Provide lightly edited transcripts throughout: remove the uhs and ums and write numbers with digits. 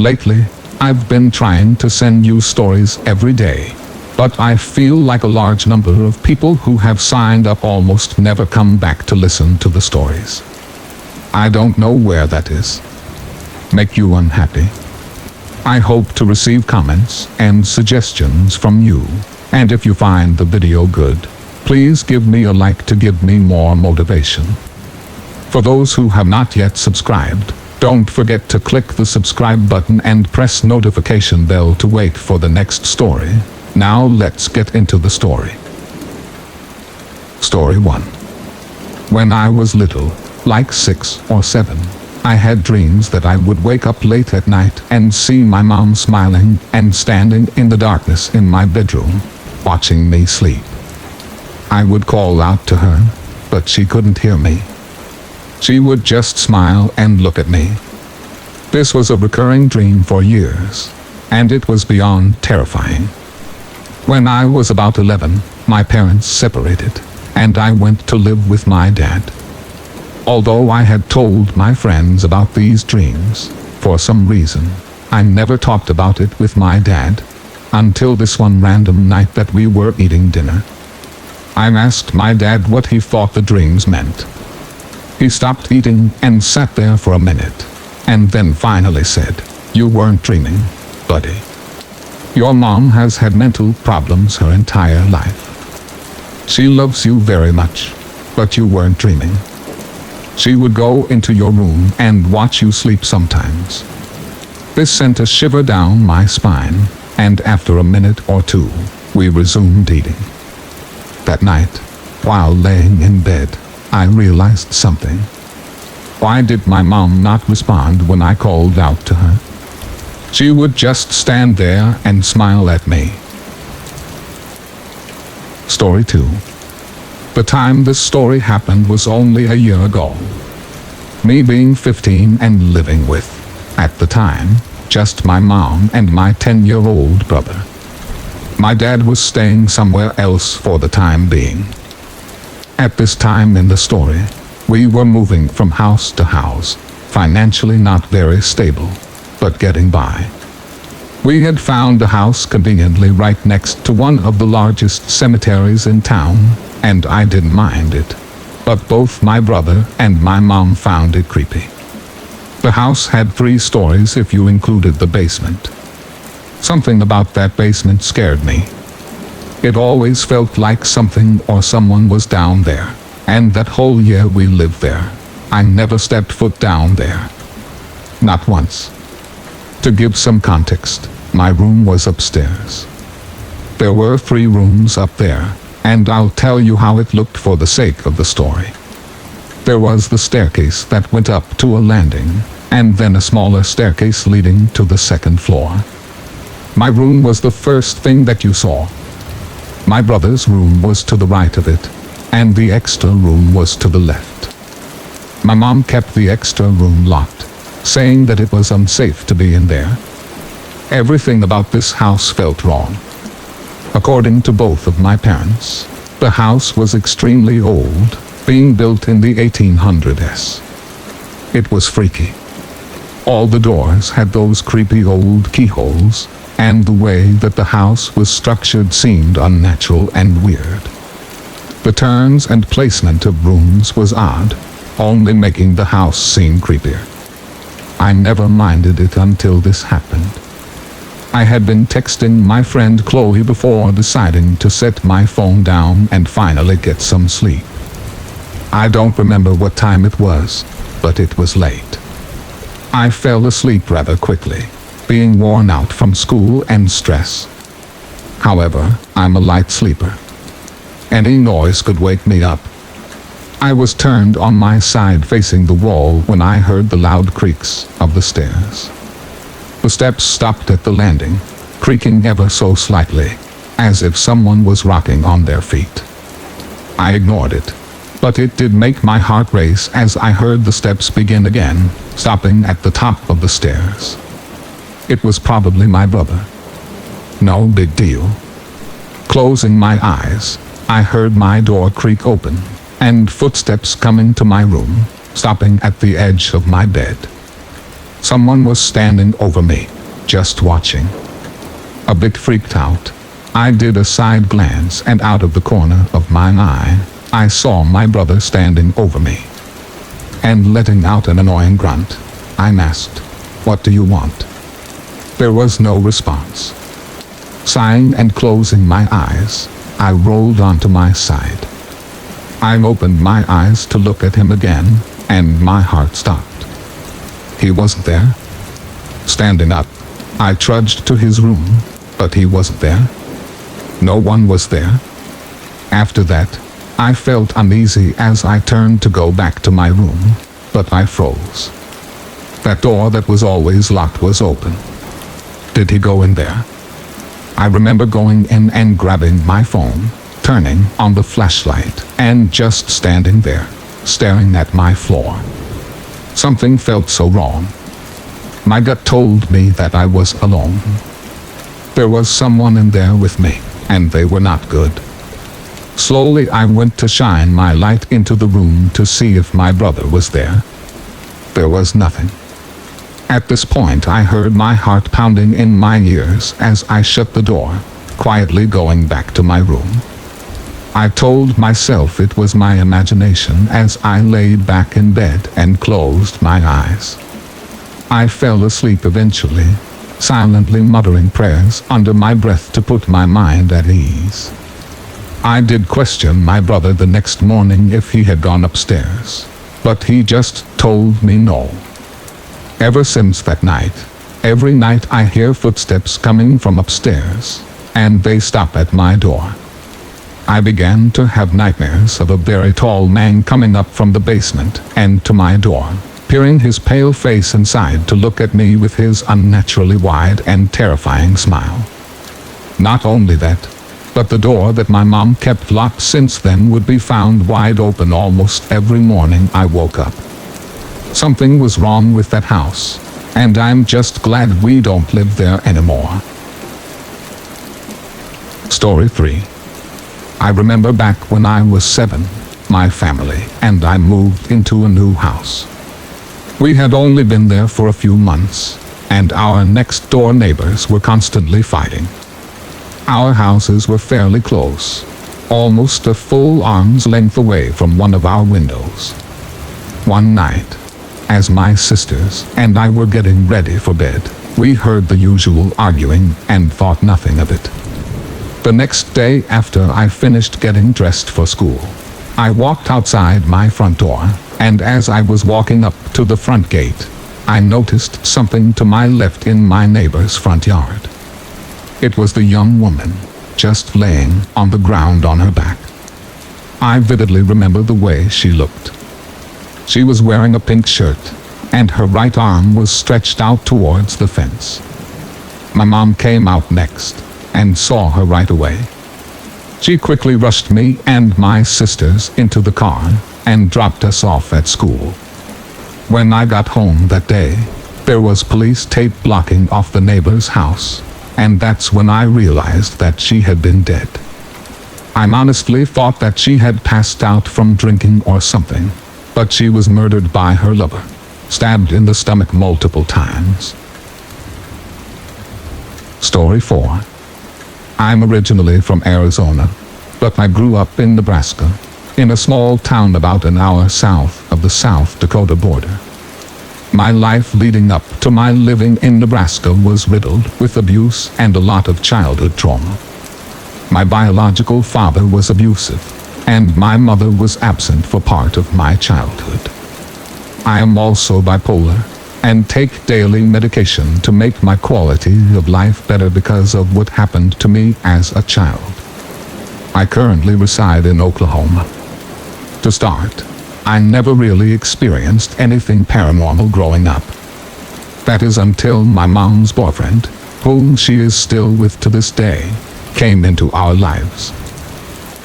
Lately, I've been trying to send you stories every day. But I feel like a large number of people who have signed up almost never come back to listen to the stories. I don't know where that is. Make you unhappy? I hope to receive comments and suggestions from you. And if you find the video good, please give me a like to give me more motivation. For those who have not yet subscribed, don't forget to click the subscribe button and press notification bell to wait for the next story. Now let's get into the story. Story 1. When I was little, like 6 or 7, I had dreams that I would wake up late at night and see my mom smiling and standing in the darkness in my bedroom, watching me sleep. I would call out to her, but she couldn't hear me. She would just smile and look at me. This was a recurring dream for years, and it was beyond terrifying. When I was about 11, my parents separated, and I went to live with my dad. Although I had told my friends about these dreams, for some reason, I never talked about it with my dad, until this one random night that we were eating dinner. I asked my dad what he thought the dreams meant. He stopped eating and sat there for a minute, and then finally said, "You weren't dreaming, buddy. Your mom has had mental problems her entire life. She loves you very much, but you weren't dreaming. She would go into your room and watch you sleep sometimes." This sent a shiver down my spine, and after a minute or two, we resumed eating. That night, while laying in bed, I realized something. Why did my mom not respond when I called out to her? She would just stand there and smile at me. Story 2. The time this story happened was only a year ago. Me being 15 and living with, at the time, just my mom and my 10-year-old brother. My dad was staying somewhere else for the time being. At this time in the story, we were moving from house to house, financially not very stable, but getting by. We had found a house conveniently right next to one of the largest cemeteries in town, and I didn't mind it. But both my brother and my mom found it creepy. The house had 3 stories if you included the basement. Something about that basement scared me. It always felt like something or someone was down there, and that whole year we lived there, I never stepped foot down there. Not once. To give some context, my room was upstairs. There were 3 rooms up there, and I'll tell you how it looked for the sake of the story. There was the staircase that went up to a landing, and then a smaller staircase leading to the 2nd floor. My room was the first thing that you saw. My brother's room was to the right of it, and the extra room was to the left. My mom kept the extra room locked, saying that it was unsafe to be in there. Everything about this house felt wrong. According to both of my parents, the house was extremely old, being built in the 1800s. It was freaky. All the doors had those creepy old keyholes, and the way that the house was structured seemed unnatural and weird. The turns and placement of rooms was odd, only making the house seem creepier. I never minded it until this happened. I had been texting my friend Chloe before deciding to set my phone down and finally get some sleep. I don't remember what time it was, but it was late. I fell asleep rather quickly, being worn out from school and stress. However, I'm a light sleeper. Any noise could wake me up. I was turned on my side facing the wall when I heard the loud creaks of the stairs. The steps stopped at the landing, creaking ever so slightly, as if someone was rocking on their feet. I ignored it, but it did make my heart race as I heard the steps begin again, stopping at the top of the stairs. It was probably my brother. No big deal. Closing my eyes, I heard my door creak open, and footsteps coming to my room, stopping at the edge of my bed. Someone was standing over me, just watching. A bit freaked out, I did a side glance, and out of the corner of my eye, I saw my brother standing over me. And letting out an annoying grunt, I asked, "What do you want?" There was no response. Sighing and closing my eyes, I rolled onto my side. I opened my eyes to look at him again, and my heart stopped. He wasn't there. Standing up, I trudged to his room, but he wasn't there. No one was there. After that, I felt uneasy as I turned to go back to my room, but I froze. That door that was always locked was open. Did he go in there? I remember going in and grabbing my phone, turning on the flashlight, and just standing there, staring at my floor. Something felt so wrong. My gut told me that I was alone. There was someone in there with me, and they were not good. Slowly I went to shine my light into the room to see if my brother was there. There was nothing. At this point I heard my heart pounding in my ears as I shut the door, quietly going back to my room. I told myself it was my imagination as I laid back in bed and closed my eyes. I fell asleep eventually, silently muttering prayers under my breath to put my mind at ease. I did question my brother the next morning if he had gone upstairs, but he just told me no. Ever since that night, every night I hear footsteps coming from upstairs, and they stop at my door. I began to have nightmares of a very tall man coming up from the basement and to my door, peering his pale face inside to look at me with his unnaturally wide and terrifying smile. Not only that, but the door that my mom kept locked since then would be found wide open almost every morning I woke up. Something was wrong with that house, and I'm just glad we don't live there anymore. Story 3. I remember back when I was 7, my family and I moved into a new house. We had only been there for a few months, and our next door neighbors were constantly fighting. Our houses were fairly close, almost a full arm's length away from one of our windows. One night, as my sisters and I were getting ready for bed, we heard the usual arguing and thought nothing of it. The next day after I finished getting dressed for school, I walked outside my front door, and as I was walking up to the front gate, I noticed something to my left in my neighbor's front yard. It was the young woman, just laying on the ground on her back. I vividly remember the way she looked. She was wearing a pink shirt, and her right arm was stretched out towards the fence. My mom came out next, and saw her right away. She quickly rushed me and my sisters into the car, and dropped us off at school. When I got home that day, there was police tape blocking off the neighbor's house, and that's when I realized that she had been dead. I honestly thought that she had passed out from drinking or something, but she was murdered by her lover, stabbed in the stomach multiple times. Story 4. I'm originally from Arizona, but I grew up in Nebraska, in a small town about an hour south of the South Dakota border. My life leading up to my living in Nebraska was riddled with abuse and a lot of childhood trauma. My biological father was abusive, and my mother was absent for part of my childhood. I am also bipolar, and take daily medication to make my quality of life better because of what happened to me as a child. I currently reside in Oklahoma. To start, I never really experienced anything paranormal growing up. That is until my mom's boyfriend, whom she is still with to this day, came into our lives.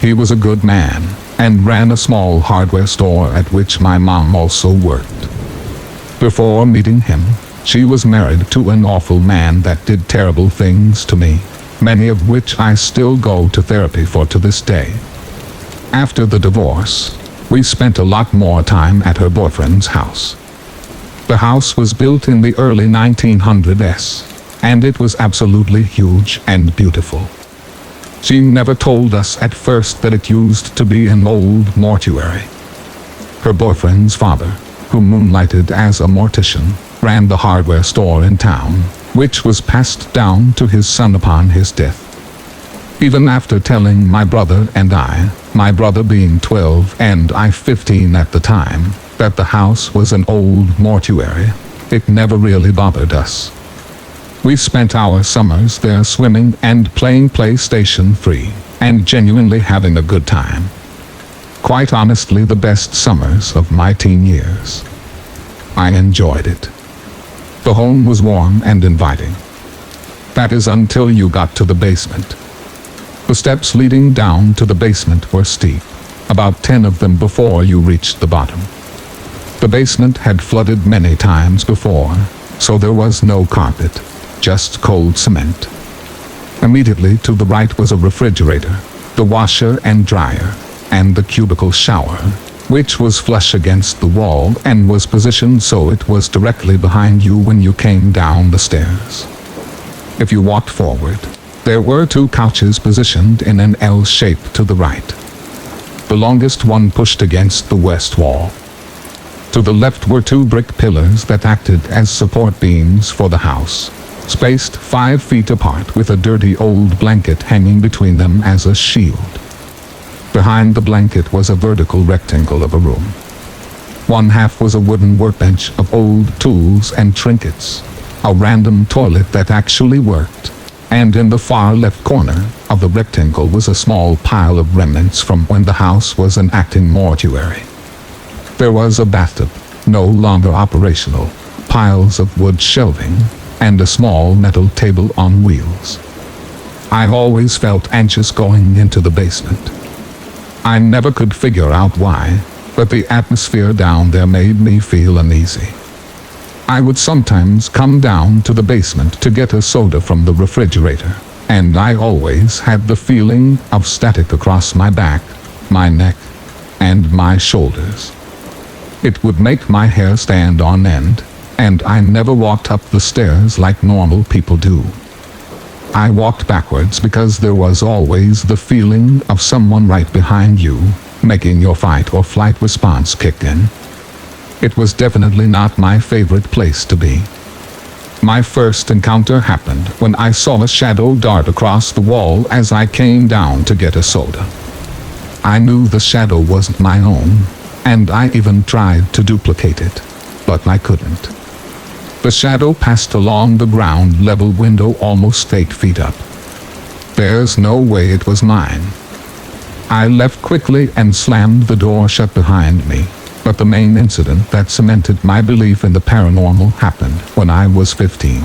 He was a good man, and ran a small hardware store at which my mom also worked. Before meeting him, she was married to an awful man that did terrible things to me, many of which I still go to therapy for to this day. After the divorce, we spent a lot more time at her boyfriend's house. The house was built in the early 1900s, and it was absolutely huge and beautiful. She never told us at first that it used to be an old mortuary. Her boyfriend's father, who moonlighted as a mortician, ran the hardware store in town, which was passed down to his son upon his death. Even after telling my brother and I, my brother being 12 and I 15 at the time, that the house was an old mortuary, it never really bothered us. We spent our summers there swimming and playing PlayStation 3, and genuinely having a good time. Quite honestly, the best summers of my teen years. I enjoyed it. The home was warm and inviting. That is until you got to the basement. The steps leading down to the basement were steep, about 10 of them before you reached the bottom. The basement had flooded many times before, so there was no carpet, just cold cement. Immediately to the right was a refrigerator, the washer and dryer, and the cubicle shower, which was flush against the wall and was positioned so it was directly behind you when you came down the stairs. If you walked forward, there were 2 couches positioned in an L shape to the right. The longest one pushed against the west wall. To the left were 2 brick pillars that acted as support beams for the house, spaced 5 feet apart with a dirty old blanket hanging between them as a shield. Behind the blanket was a vertical rectangle of a room. One half was a wooden workbench of old tools and trinkets, a random toilet that actually worked, and in the far left corner of the rectangle was a small pile of remnants from when the house was an acting mortuary. There was a bathtub, no longer operational, piles of wood shelving, and a small metal table on wheels. I always felt anxious going into the basement. I never could figure out why, but the atmosphere down there made me feel uneasy. I would sometimes come down to the basement to get a soda from the refrigerator, and I always had the feeling of static across my back, my neck, and my shoulders. It would make my hair stand on end, and I never walked up the stairs like normal people do. I walked backwards because there was always the feeling of someone right behind you, making your fight or flight response kick in. It was definitely not my favorite place to be. My first encounter happened when I saw a shadow dart across the wall as I came down to get a soda. I knew the shadow wasn't my own, and I even tried to duplicate it, but I couldn't. The shadow passed along the ground level window almost 8 feet up. There's no way it was mine. I left quickly and slammed the door shut behind me, but the main incident that cemented my belief in the paranormal happened when I was 15.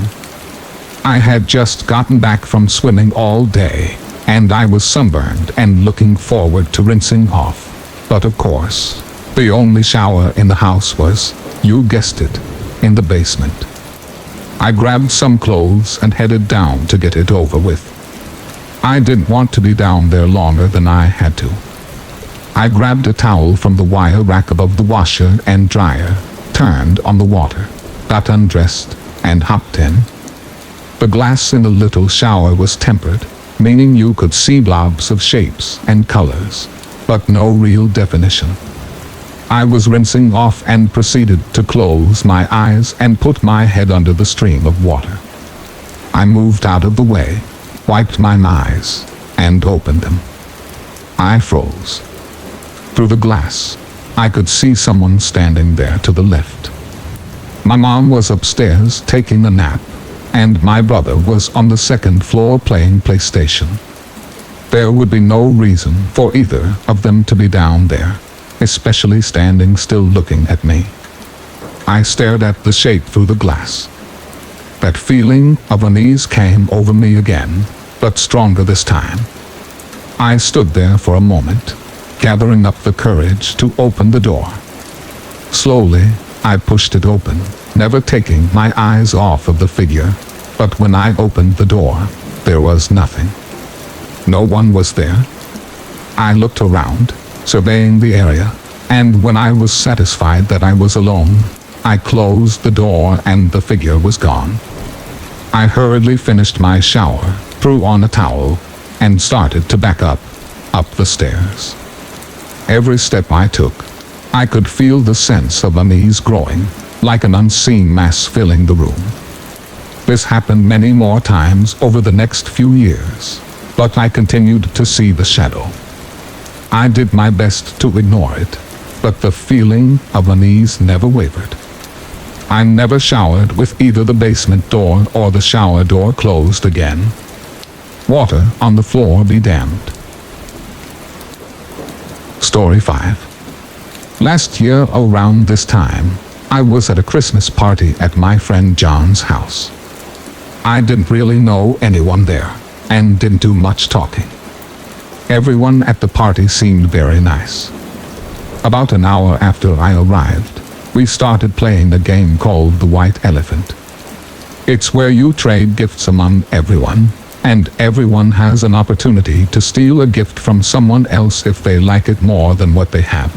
I had just gotten back from swimming all day, and I was sunburned and looking forward to rinsing off. But of course, the only shower in the house was, you guessed it, in the basement. I grabbed some clothes and headed down to get it over with. I didn't want to be down there longer than I had to. I grabbed a towel from the wire rack above the washer and dryer, turned on the water, got undressed, and hopped in. The glass in the little shower was tempered, meaning you could see blobs of shapes and colors, but no real definition. I was rinsing off and proceeded to close my eyes and put my head under the stream of water. I moved out of the way, wiped my eyes, and opened them. I froze. Through the glass, I could see someone standing there to the left. My mom was upstairs taking a nap, and my brother was on the second floor playing PlayStation. There would be no reason for either of them to be down there, especially standing still looking at me. I stared at the shape through the glass. That feeling of unease came over me again, but stronger this time. I stood there for a moment, gathering up the courage to open the door. Slowly, I pushed it open, never taking my eyes off of the figure, but when I opened the door, there was nothing. No one was there. I looked around, surveying the area, and when I was satisfied that I was alone, I closed the door and the figure was gone. I hurriedly finished my shower, threw on a towel, and started to back up the stairs. Every step I took, I could feel the sense of unease growing, like an unseen mass filling the room. This happened many more times over the next few years, but I continued to see the shadow. I did my best to ignore it, but the feeling of unease never wavered. I never showered with either the basement door or the shower door closed again. Water on the floor be damned. Story 5. Last year around this time, I was at a Christmas party at my friend John's house. I didn't really know anyone there, and didn't do much talking. Everyone at the party seemed very nice. About an hour after I arrived, we started playing a game called the White Elephant. It's where you trade gifts among everyone, and everyone has an opportunity to steal a gift from someone else if they like it more than what they have.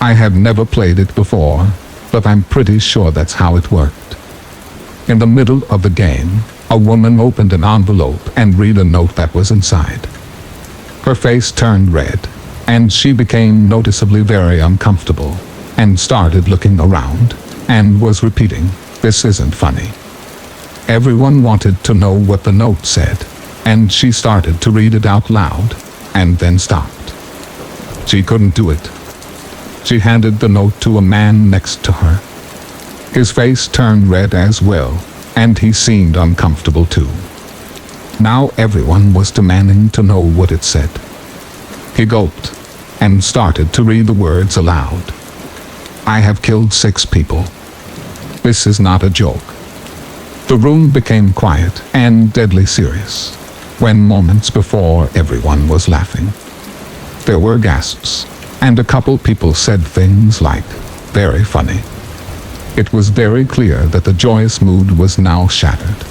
I had never played it before, but I'm pretty sure that's how it worked. In the middle of the game, a woman opened an envelope and read a note that was inside. Her face turned red, and she became noticeably very uncomfortable, and started looking around, and was repeating, "This isn't funny." Everyone wanted to know what the note said, and she started to read it out loud, and then stopped. She couldn't do it. She handed the note to a man next to her. His face turned red as well, and he seemed uncomfortable too. Now everyone was demanding to know what it said. He gulped, and started to read the words aloud. "I have killed 6 people. This is not a joke." The room became quiet and deadly serious, when moments before everyone was laughing. There were gasps, and a couple people said things like, "Very funny." It was very clear that the joyous mood was now shattered.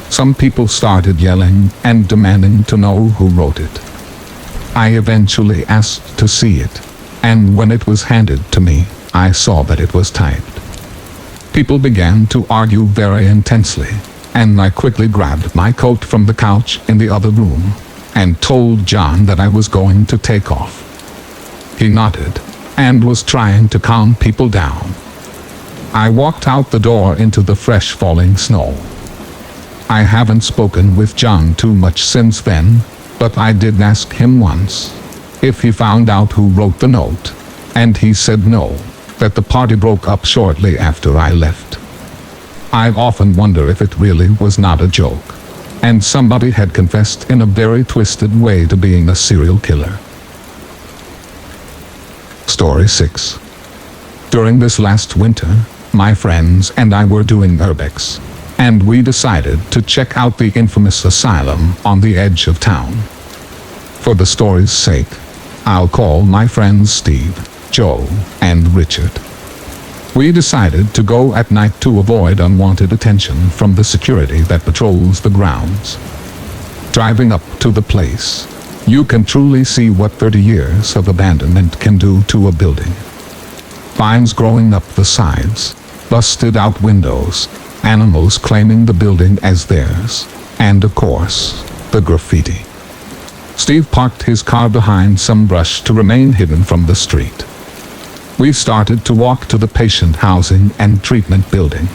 Some people started yelling and demanding to know who wrote it. I eventually asked to see it, and when it was handed to me, I saw that it was typed. People began to argue very intensely, and I quickly grabbed my coat from the couch in the other room, and told John that I was going to take off. He nodded, and was trying to calm people down. I walked out the door into the fresh falling snow. I haven't spoken with John too much since then, but I did ask him once if he found out who wrote the note, and he said no, that the party broke up shortly after I left. I often wonder if it really was not a joke, and somebody had confessed in a very twisted way to being a serial killer. Story 6. During this last winter, my friends and I were doing urbex, and we decided to check out the infamous asylum on the edge of town. For the story's sake, I'll call my friends Steve, Joe, and Richard. We decided to go at night to avoid unwanted attention from the security that patrols the grounds. Driving up to the place, you can truly see what 30 years of abandonment can do to a building. Vines growing up the sides, busted out windows, animals claiming the building as theirs, and of course, the graffiti. Steve parked his car behind some brush to remain hidden from the street. We started to walk to the patient housing and treatment building.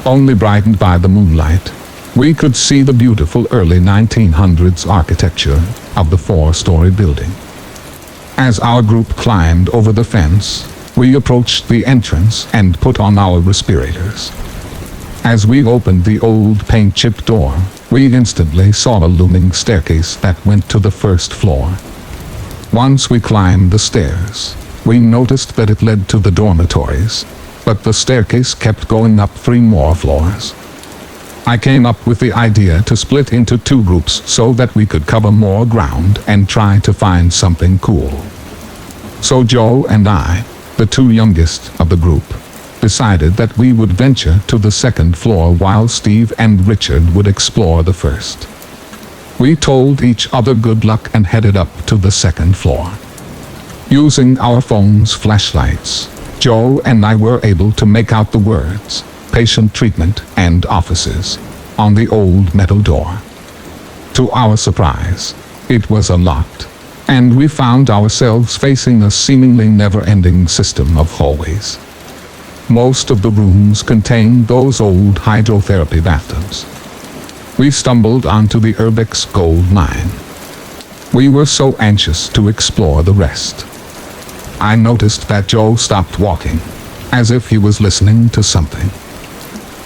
Only brightened by the moonlight, we could see the beautiful early 1900s architecture of the 4-story building. As our group climbed over the fence, we approached the entrance and put on our respirators. As we opened the old paint-chipped door, we instantly saw a looming staircase that went to the first floor. Once we climbed the stairs, we noticed that it led to the dormitories, but the staircase kept going up 3 more floors. I came up with the idea to split into 2 groups so that we could cover more ground and try to find something cool. So Joe and I, the 2 youngest of the group, decided that we would venture to the 2nd floor while Steve and Richard would explore the 1st. We told each other good luck and headed up to the 2nd floor. Using our phones' flashlights, Joe and I were able to make out the words, patient treatment and offices on the old metal door. To our surprise, it was unlocked, and we found ourselves facing a seemingly never-ending system of hallways. Most of the rooms contained those old hydrotherapy bathtubs. We stumbled onto the Urbex gold mine. We were so anxious to explore the rest. I noticed that Joe stopped walking, as if he was listening to something.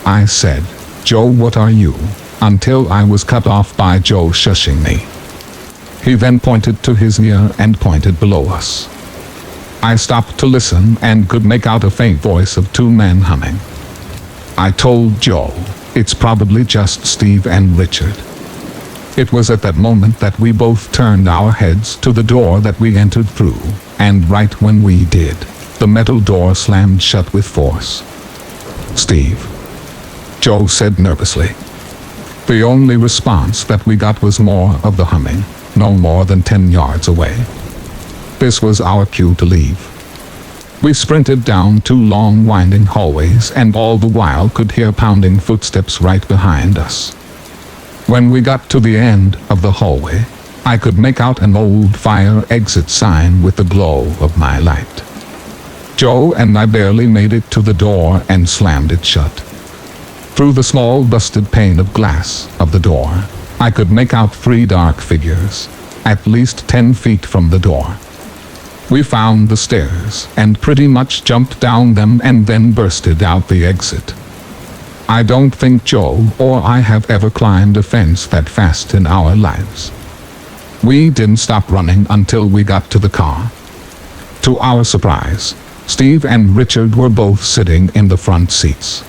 I said, "Joe, what are you?" until I was cut off by Joe shushing me. He then pointed to his ear and pointed below us. I stopped to listen and could make out a faint voice of two men humming. I told Joe, "It's probably just Steve and Richard." It was at that moment that we both turned our heads to the door that we entered through, and right when we did, the metal door slammed shut with force. "Steve," Joe said nervously. The only response that we got was more of the humming, no more than 10 yards away. This was our cue to leave. We sprinted down 2 long winding hallways and all the while could hear pounding footsteps right behind us. When we got to the end of the hallway, I could make out an old fire exit sign with the glow of my light. Joe and I barely made it to the door and slammed it shut. Through the small busted pane of glass of the door, I could make out 3 dark figures, at least 10 feet from the door. We found the stairs and pretty much jumped down them and then bursted out the exit. I don't think Joe or I have ever climbed a fence that fast in our lives. We didn't stop running until we got to the car. To our surprise, Steve and Richard were both sitting in the front seats.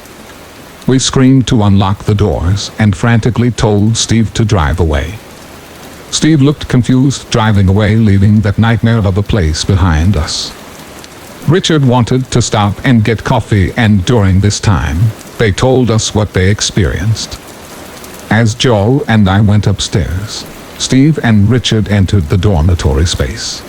We screamed to unlock the doors and frantically told Steve to drive away. Steve looked confused, driving away, leaving that nightmare of a place behind us. Richard wanted to stop and get coffee, and during this time, they told us what they experienced. As Joe and I went upstairs, Steve and Richard entered the dormitory space.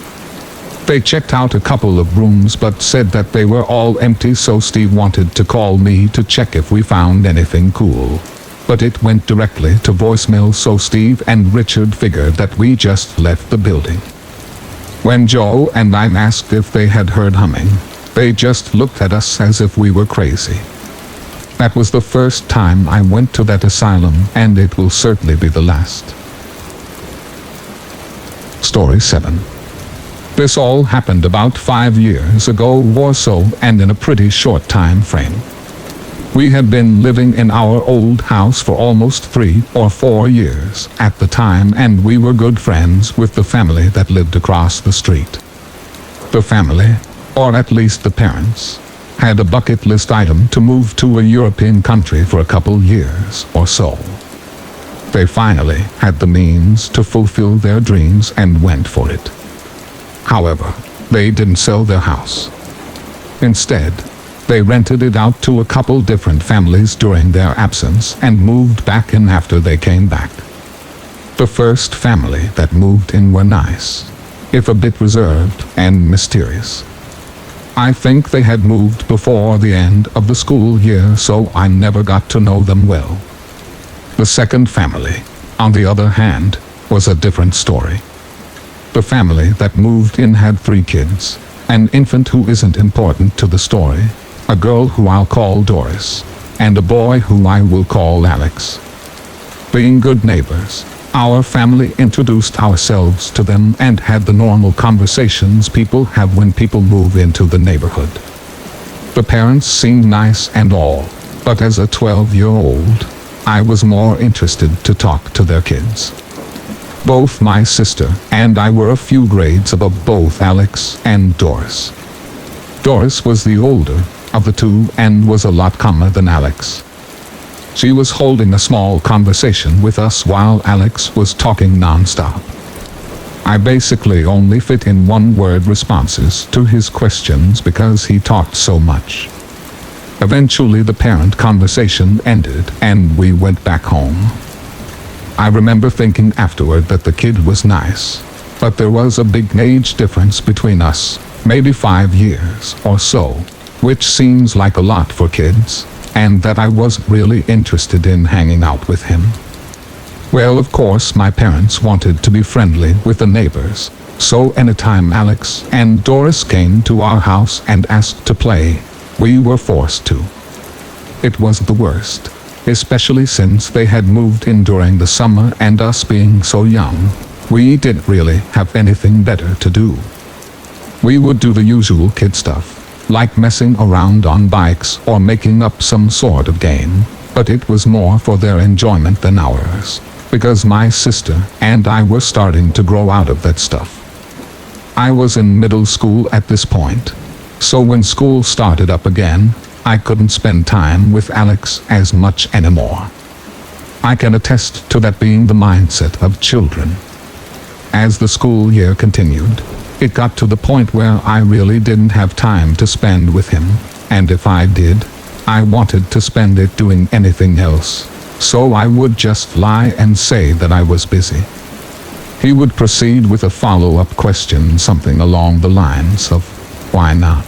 They checked out a couple of rooms but said that they were all empty, so Steve wanted to call me to check if we found anything cool. But it went directly to voicemail, so Steve and Richard figured that we just left the building. When Joe and I asked if they had heard humming, they just looked at us as if we were crazy. That was the first time I went to that asylum, and it will certainly be the last. Story 7. This all happened about 5 years ago or so, and in a pretty short time frame. We had been living in our old house for almost 3 or 4 years at the time, and we were good friends with the family that lived across the street. The family, or at least the parents, had a bucket list item to move to a European country for a couple years or so. They finally had the means to fulfill their dreams and went for it. However, they didn't sell their house. Instead, they rented it out to a couple different families during their absence and moved back in after they came back. The first family that moved in were nice, if a bit reserved and mysterious. I think they had moved before the end of the school year, so I never got to know them well. The second family, on the other hand, was a different story. The family that moved in had 3 kids, an infant who isn't important to the story, a girl who I'll call Doris, and a boy who I will call Alex. Being good neighbors, our family introduced ourselves to them and had the normal conversations people have when people move into the neighborhood. The parents seemed nice and all, but as a 12-year-old, I was more interested to talk to their kids. Both my sister and I were a few grades above both Alex and Doris. Doris was the older of the 2 and was a lot calmer than Alex. She was holding a small conversation with us while Alex was talking non-stop. I basically only fit in one-word responses to his questions because he talked so much. Eventually the parent conversation ended and we went back home. I remember thinking afterward that the kid was nice, but there was a big age difference between us, maybe 5 years or so, which seems like a lot for kids, and that I wasn't really interested in hanging out with him. Well, of course, my parents wanted to be friendly with the neighbors, so anytime Alex and Doris came to our house and asked to play, we were forced to. It was the worst, especially since they had moved in during the summer and us being so young, we didn't really have anything better to do. We would do the usual kid stuff, like messing around on bikes or making up some sort of game, but it was more for their enjoyment than ours, because my sister and I were starting to grow out of that stuff. I was in middle school at this point, so when school started up again, I couldn't spend time with Alex as much anymore. I can attest to that being the mindset of children. As the school year continued, it got to the point where I really didn't have time to spend with him, and if I did, I wanted to spend it doing anything else, so I would just lie and say that I was busy. He would proceed with a follow-up question, something along the lines of, "Why not?"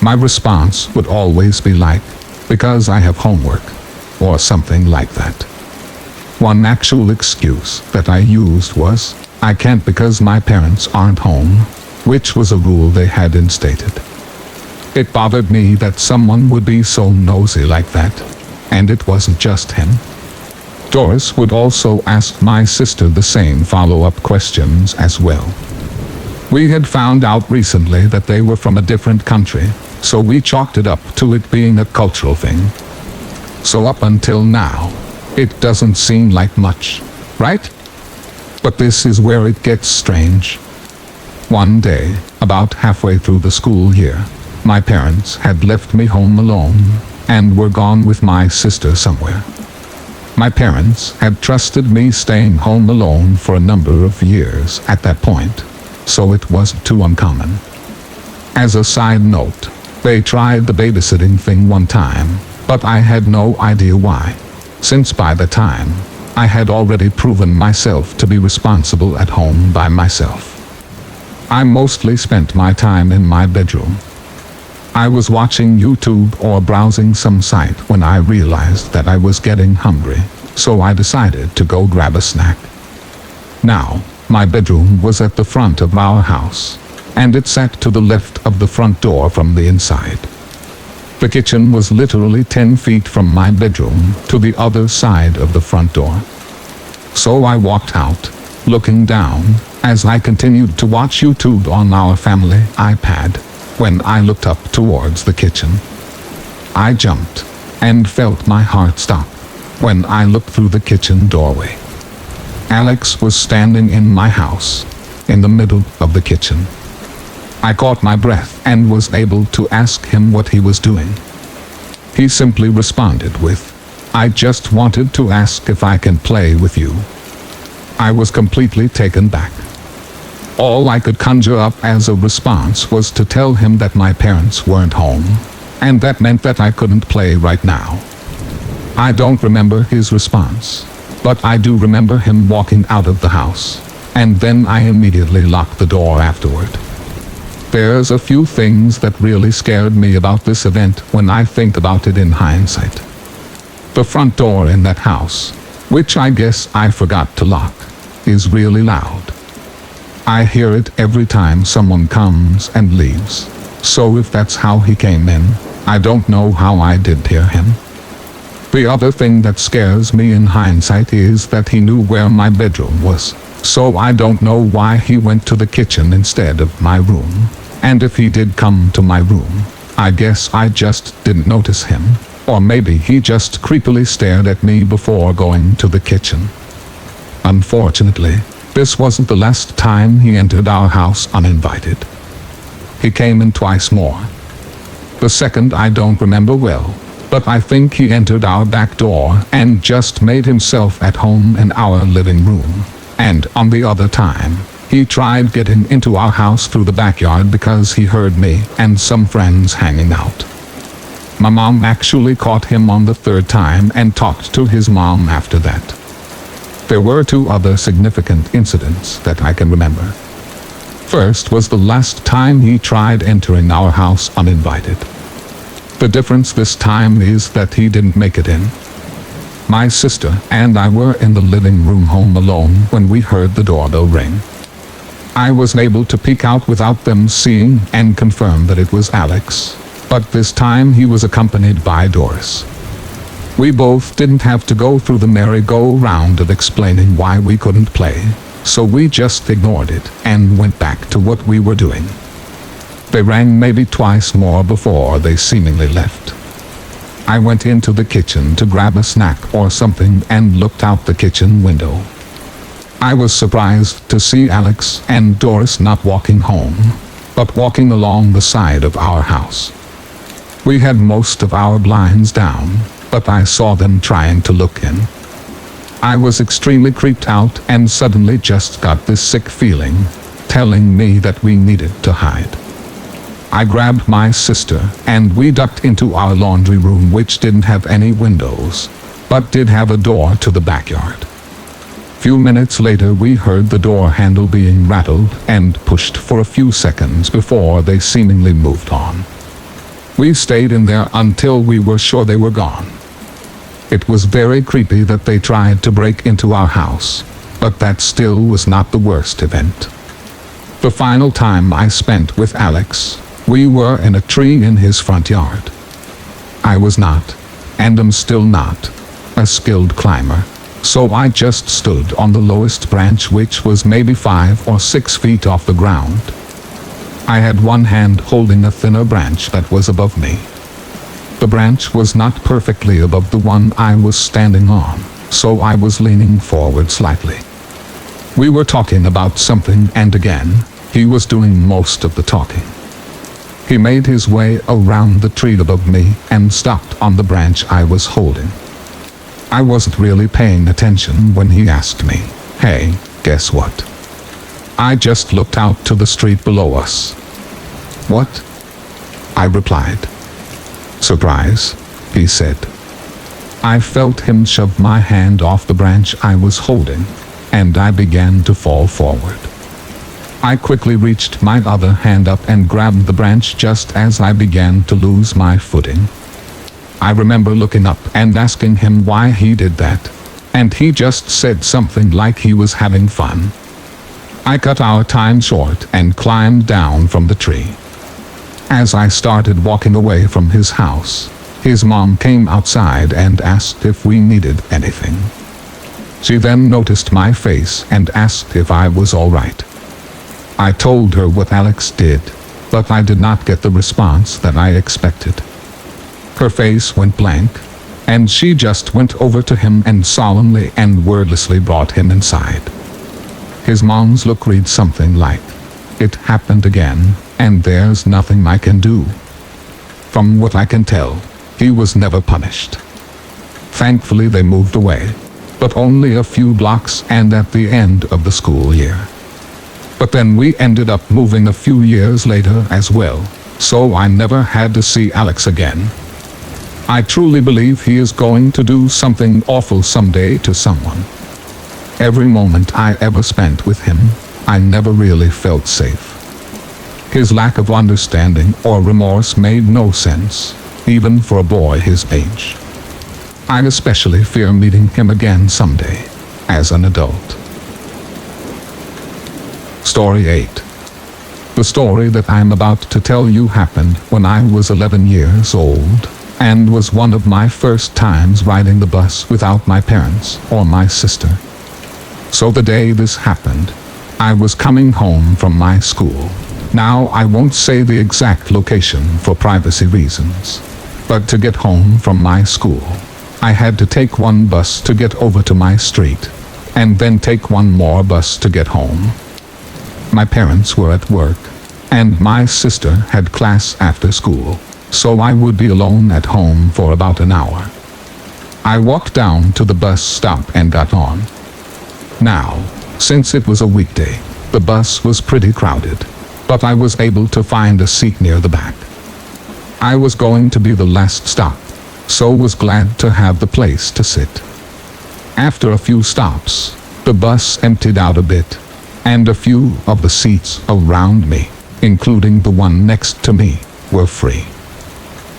My response would always be like, "Because I have homework," or something like that. One actual excuse that I used was, "I can't because my parents aren't home," which was a rule they had instated. It bothered me that someone would be so nosy like that, and it wasn't just him. Doris would also ask my sister the same follow-up questions as well. We had found out recently that they were from a different country, so we chalked it up to it being a cultural thing. So up until now, it doesn't seem like much, right? But this is where it gets strange. One day, about halfway through the school year, my parents had left me home alone and were gone with my sister somewhere. My parents had trusted me staying home alone for a number of years at that point, so it wasn't too uncommon. As a side note, they tried the babysitting thing one time, but I had no idea why, since by the time, I had already proven myself to be responsible at home by myself. I mostly spent my time in my bedroom. I was watching YouTube or browsing some site when I realized that I was getting hungry, so I decided to go grab a snack. Now, my bedroom was at the front of our house, and it sat to the left of the front door from the inside. The kitchen was literally 10 feet from my bedroom to the other side of the front door. So I walked out, looking down, as I continued to watch YouTube on our family iPad, when I looked up towards the kitchen. I jumped, and felt my heart stop, when I looked through the kitchen doorway. Alex was standing in my house, in the middle of the kitchen. I caught my breath and was able to ask him what he was doing. He simply responded with, "I just wanted to ask if I can play with you." I was completely taken back. All I could conjure up as a response was to tell him that my parents weren't home, and that meant that I couldn't play right now. I don't remember his response, but I do remember him walking out of the house, and then I immediately locked the door afterward. There's a few things that really scared me about this event when I think about it in hindsight. The front door in that house, which I guess I forgot to lock, is really loud. I hear it every time someone comes and leaves, so if that's how he came in, I don't know how I did hear him. The other thing that scares me in hindsight is that he knew where my bedroom was, so I don't know why he went to the kitchen instead of my room, and if he did come to my room, I guess I just didn't notice him, or maybe he just creepily stared at me before going to the kitchen. Unfortunately, this wasn't the last time he entered our house uninvited. He came in twice more. The second I don't remember well, but I think he entered our back door and just made himself at home in our living room. And on the other time, he tried getting into our house through the backyard because he heard me and some friends hanging out. My mom actually caught him on the third time and talked to his mom after that. There were two other significant incidents that I can remember. First was the last time he tried entering our house uninvited. The difference this time is that he didn't make it in. My sister and I were in the living room home alone when we heard the doorbell ring. I was able to peek out without them seeing and confirm that it was Alex, but this time he was accompanied by Doris. We both didn't have to go through the merry-go-round of explaining why we couldn't play, so we just ignored it and went back to what we were doing. They rang maybe twice more before they seemingly left. I went into the kitchen to grab a snack or something and looked out the kitchen window. I was surprised to see Alex and Doris not walking home, but walking along the side of our house. We had most of our blinds down, but I saw them trying to look in. I was extremely creeped out and suddenly just got this sick feeling, telling me that we needed to hide. I grabbed my sister and we ducked into our laundry room, which didn't have any windows, but did have a door to the backyard. Few minutes later we heard the door handle being rattled and pushed for a few seconds before they seemingly moved on. We stayed in there until we were sure they were gone. It was very creepy that they tried to break into our house, but that still was not the worst event. The final time I spent with Alex, we were in a tree in his front yard. I was not, and am still not, a skilled climber, so I just stood on the lowest branch, which was maybe 5 or 6 feet off the ground. I had one hand holding a thinner branch that was above me. The branch was not perfectly above the one I was standing on, so I was leaning forward slightly. We were talking about something, and again, he was doing most of the talking. He made his way around the tree above me and stopped on the branch I was holding. I wasn't really paying attention when he asked me, "Hey, guess what?" I just looked out to the street below us. "What?" I replied. "Surprise," he said. I felt him shove my hand off the branch I was holding, and I began to fall forward. I quickly reached my other hand up and grabbed the branch just as I began to lose my footing. I remember looking up and asking him why he did that, and he just said something like he was having fun. I cut our time short and climbed down from the tree. As I started walking away from his house, his mom came outside and asked if we needed anything. She then noticed my face and asked if I was all right. I told her what Alex did, but I did not get the response that I expected. Her face went blank, and she just went over to him and solemnly and wordlessly brought him inside. His mom's look read something like, "It happened again, and there's nothing I can do." From what I can tell, he was never punished. Thankfully they moved away, but only a few blocks and at the end of the school year. But then we ended up moving a few years later as well, so I never had to see Alex again. I truly believe he is going to do something awful someday to someone. Every moment I ever spent with him, I never really felt safe. His lack of understanding or remorse made no sense, even for a boy his age. I especially fear meeting him again someday, as an adult. Story 8. The story that I'm about to tell you happened when I was 11 years old, and was one of my first times riding the bus without my parents or my sister. So the day this happened, I was coming home from my school. Now I won't say the exact location for privacy reasons, but to get home from my school, I had to take one bus to get over to my street, and then take one more bus to get home. My parents were at work, and my sister had class after school, so I would be alone at home for about an hour. I walked down to the bus stop and got on. Now, since it was a weekday, the bus was pretty crowded, but I was able to find a seat near the back. I was going to be the last stop, so was glad to have the place to sit. After a few stops, the bus emptied out a bit, and a few of the seats around me, including the one next to me, were free.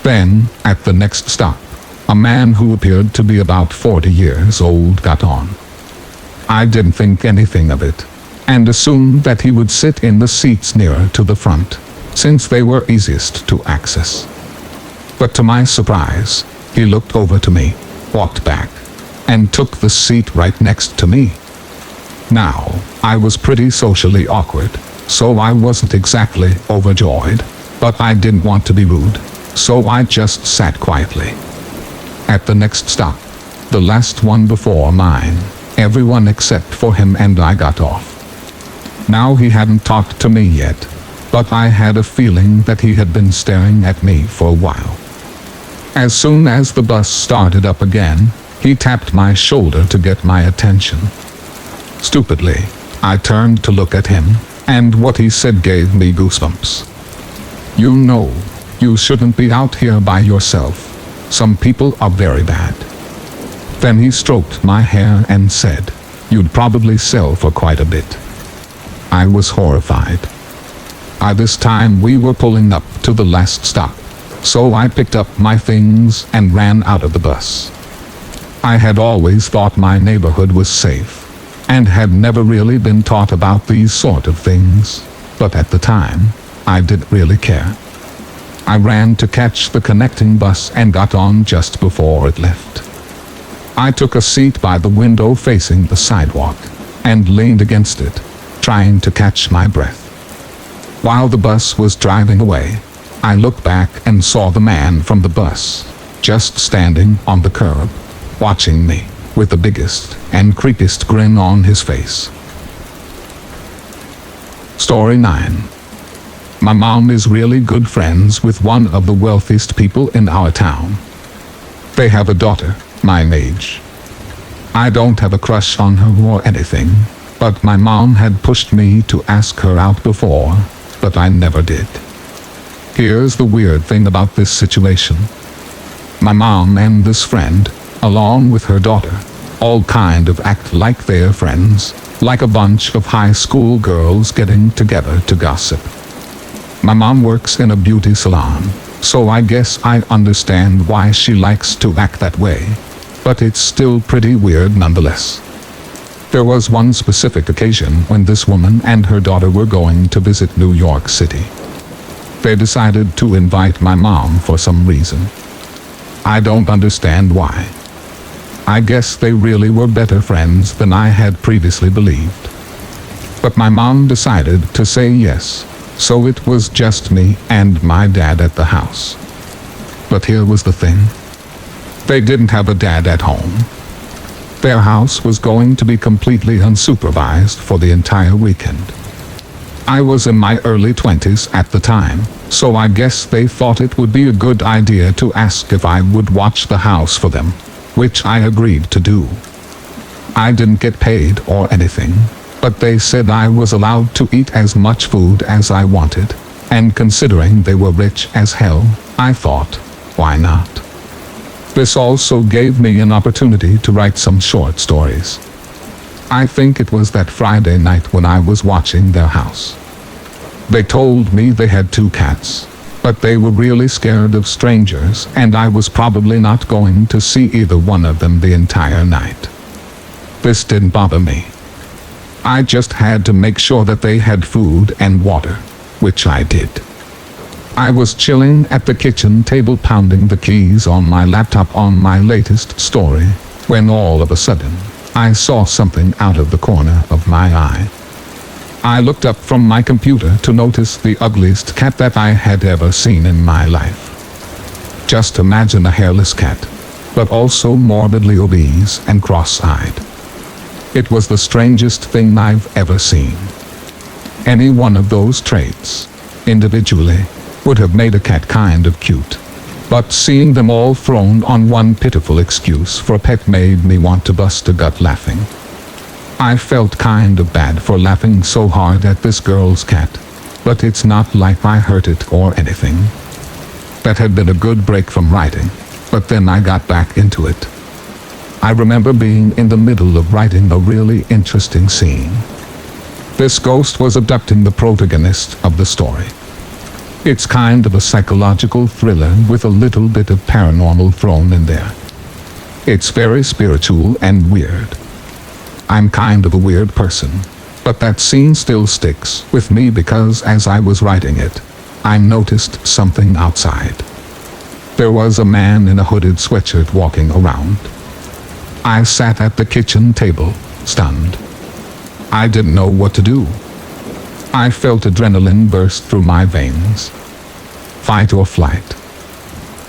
Then, at the next stop, a man who appeared to be about 40 years old got on. I didn't think anything of it, and assumed that he would sit in the seats nearer to the front, since they were easiest to access. But to my surprise, he looked over to me, walked back, and took the seat right next to me. Now, I was pretty socially awkward, so I wasn't exactly overjoyed, but I didn't want to be rude, so I just sat quietly. At the next stop, the last one before mine, everyone except for him and I got off. Now he hadn't talked to me yet, but I had a feeling that he had been staring at me for a while. As soon as the bus started up again, he tapped my shoulder to get my attention. Stupidly, I turned to look at him, and what he said gave me goosebumps. "You know, you shouldn't be out here by yourself. Some people are very bad." Then he stroked my hair and said, "You'd probably sell for quite a bit." I was horrified. By this time we were pulling up to the last stop, so I picked up my things and ran out of the bus. I had always thought my neighborhood was safe, and had never really been taught about these sort of things, but at the time, I didn't really care. I ran to catch the connecting bus and got on just before it left. I took a seat by the window facing the sidewalk, and leaned against it, trying to catch my breath. While the bus was driving away, I looked back and saw the man from the bus, just standing on the curb, watching me, with the biggest and creepiest grin on his face. Story 9. My mom is really good friends with one of the wealthiest people in our town. They have a daughter, my age. I don't have a crush on her or anything, but my mom had pushed me to ask her out before, but I never did. Here's the weird thing about this situation. My mom and this friend, along with her daughter, all kind of act like they're friends, like a bunch of high school girls getting together to gossip. My mom works in a beauty salon, so I guess I understand why she likes to act that way, but it's still pretty weird nonetheless. There was one specific occasion when this woman and her daughter were going to visit New York City. They decided to invite my mom for some reason. I don't understand why. I guess they really were better friends than I had previously believed. But my mom decided to say yes, so it was just me and my dad at the house. But here was the thing. They didn't have a dad at home. Their house was going to be completely unsupervised for the entire weekend. I was in my early 20s at the time, so I guess they thought it would be a good idea to ask if I would watch the house for them, which I agreed to do. I didn't get paid or anything, but they said I was allowed to eat as much food as I wanted, and considering they were rich as hell, I thought, why not? This also gave me an opportunity to write some short stories. I think it was that Friday night when I was watching their house. They told me they had 2 cats, but they were really scared of strangers, and I was probably not going to see either one of them the entire night. This didn't bother me. I just had to make sure that they had food and water, which I did. I was chilling at the kitchen table pounding the keys on my laptop on my latest story, when all of a sudden, I saw something out of the corner of my eye. I looked up from my computer to notice the ugliest cat that I had ever seen in my life. Just imagine a hairless cat, but also morbidly obese and cross-eyed. It was the strangest thing I've ever seen. Any one of those traits, individually, would have made a cat kind of cute, but seeing them all thrown on one pitiful excuse for a pet made me want to bust a gut laughing. I felt kind of bad for laughing so hard at this girl's cat, but it's not like I hurt it or anything. That had been a good break from writing, but then I got back into it. I remember being in the middle of writing a really interesting scene. This ghost was abducting the protagonist of the story. It's kind of a psychological thriller with a little bit of paranormal thrown in there. It's very spiritual and weird. I'm kind of a weird person, but that scene still sticks with me because as I was writing it, I noticed something outside. There was a man in a hooded sweatshirt walking around. I sat at the kitchen table, stunned. I didn't know what to do. I felt adrenaline burst through my veins. Fight or flight.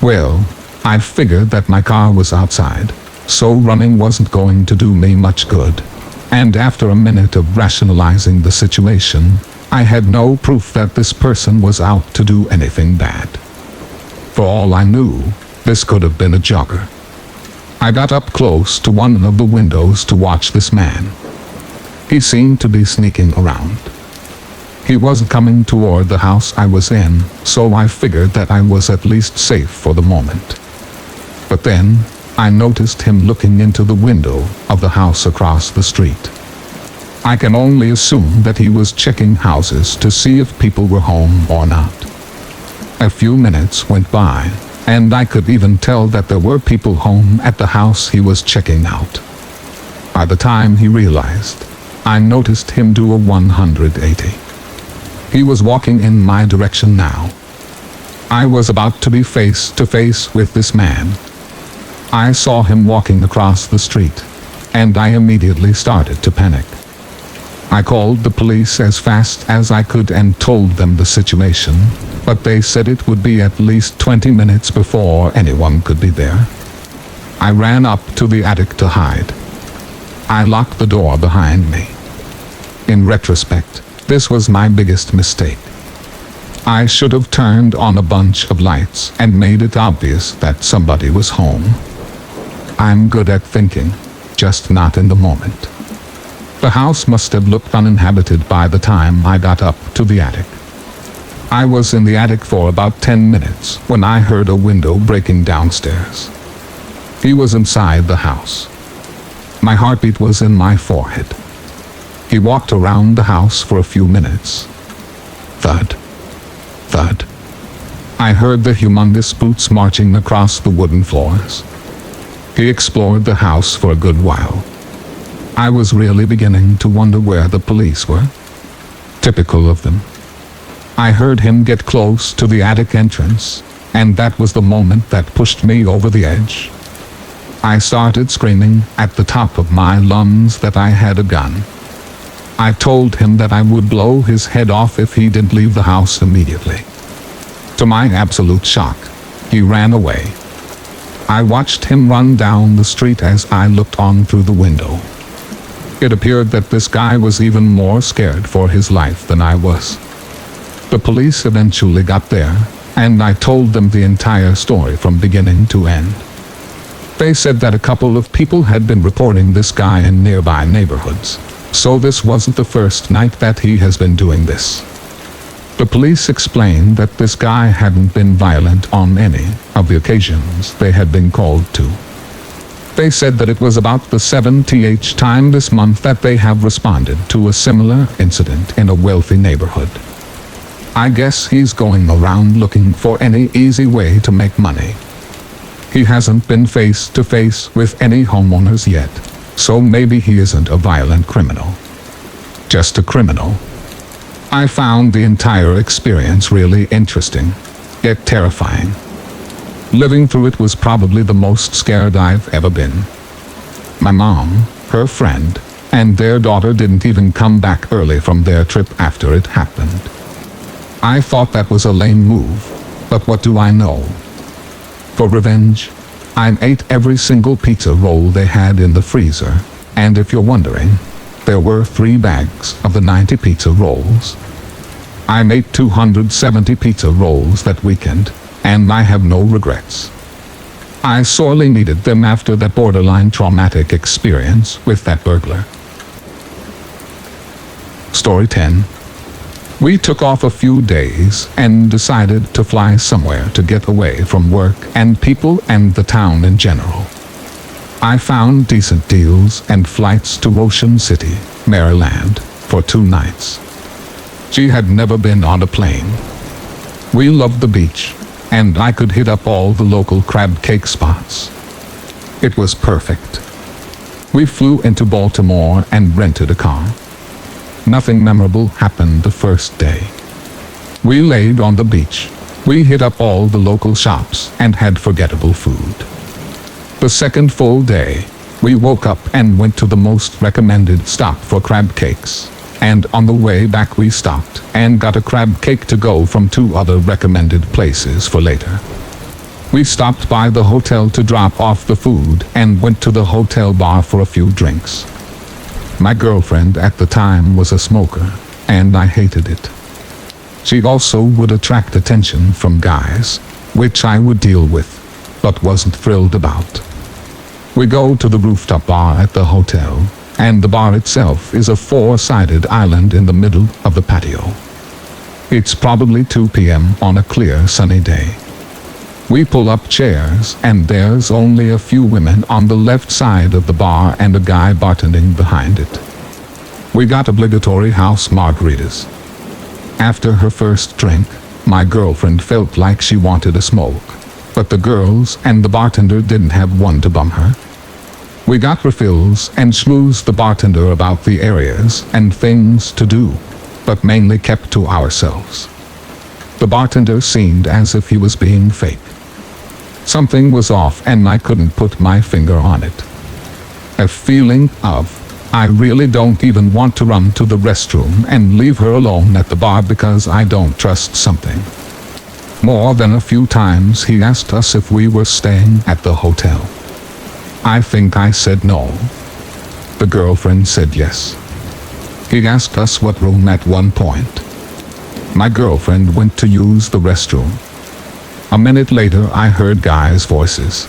Well, I figured that my car was outside, so running wasn't going to do me much good. And after a minute of rationalizing the situation, I had no proof that this person was out to do anything bad. For all I knew, this could have been a jogger. I got up close to one of the windows to watch this man. He seemed to be sneaking around. He wasn't coming toward the house I was in, so I figured that I was at least safe for the moment. But then, I noticed him looking into the window of the house across the street. I can only assume that he was checking houses to see if people were home or not. A few minutes went by, and I could even tell that there were people home at the house he was checking out. By the time he realized, I noticed him do a 180. He was walking in my direction now. I was about to be face to face with this man. I saw him walking across the street, and I immediately started to panic. I called the police as fast as I could and told them the situation, but they said it would be at least 20 minutes before anyone could be there. I ran up to the attic to hide. I locked the door behind me. In retrospect, this was my biggest mistake. I should have turned on a bunch of lights and made it obvious that somebody was home. I'm good at thinking, just not in the moment. The house must have looked uninhabited by the time I got up to the attic. I was in the attic for about 10 minutes when I heard a window breaking downstairs. He was inside the house. My heartbeat was in my forehead. He walked around the house for a few minutes. Thud. Thud. I heard the humongous boots marching across the wooden floors. He explored the house for a good while. I was really beginning to wonder where the police were. Typical of them. I heard him get close to the attic entrance, and that was the moment that pushed me over the edge. I started screaming at the top of my lungs that I had a gun. I told him that I would blow his head off if he didn't leave the house immediately. To my absolute shock, he ran away. I watched him run down the street as I looked on through the window. It appeared that this guy was even more scared for his life than I was. The police eventually got there, and I told them the entire story from beginning to end. They said that a couple of people had been reporting this guy in nearby neighborhoods, so this wasn't the first night that he has been doing this. The police explained that this guy hadn't been violent on any of the occasions they had been called to. They said that it was about the 70th time this month that they have responded to a similar incident in a wealthy neighborhood. I guess he's going around looking for any easy way to make money. He hasn't been face to face with any homeowners yet, so maybe he isn't a violent criminal. Just a criminal. I found the entire experience really interesting, yet terrifying. Living through it was probably the most scared I've ever been. My mom, her friend, and their daughter didn't even come back early from their trip after it happened. I thought that was a lame move, but what do I know? For revenge, I ate every single pizza roll they had in the freezer, and if you're wondering, there were 3 bags of the 90 pizza rolls. I made 270 pizza rolls that weekend, and I have no regrets. I sorely needed them after that borderline traumatic experience with that burglar. Story 10. We took off a few days and decided to fly somewhere to get away from work and people and the town in general. I found decent deals and flights to Ocean City, Maryland, for 2 nights. She had never been on a plane. We loved the beach, and I could hit up all the local crab cake spots. It was perfect. We flew into Baltimore and rented a car. Nothing memorable happened the first day. We laid on the beach. We hit up all the local shops and had forgettable food. The second full day, we woke up and went to the most recommended stop for crab cakes. And on the way back we stopped and got a crab cake to go from 2 other recommended places for later. We stopped by the hotel to drop off the food and went to the hotel bar for a few drinks. My girlfriend at the time was a smoker, and I hated it. She also would attract attention from guys, which I would deal with, but wasn't thrilled about. We go to the rooftop bar at the hotel, and the bar itself is a 4-sided island in the middle of the patio. It's probably 2 p.m. on a clear sunny day. We pull up chairs, and there's only a few women on the left side of the bar and a guy bartending behind it. We got obligatory house margaritas. After her first drink, my girlfriend felt like she wanted a smoke, but the girls and the bartender didn't have one to bum her. We got refills and schmoozed the bartender about the areas and things to do, but mainly kept to ourselves. The bartender seemed as if he was being fake. Something was off and I couldn't put my finger on it. A feeling of, I really don't even want to run to the restroom and leave her alone at the bar because I don't trust something. More than a few times he asked us if we were staying at the hotel. I think I said no. The girlfriend said yes. He asked us what room at one point. My girlfriend went to use the restroom. A minute later I heard guys' voices.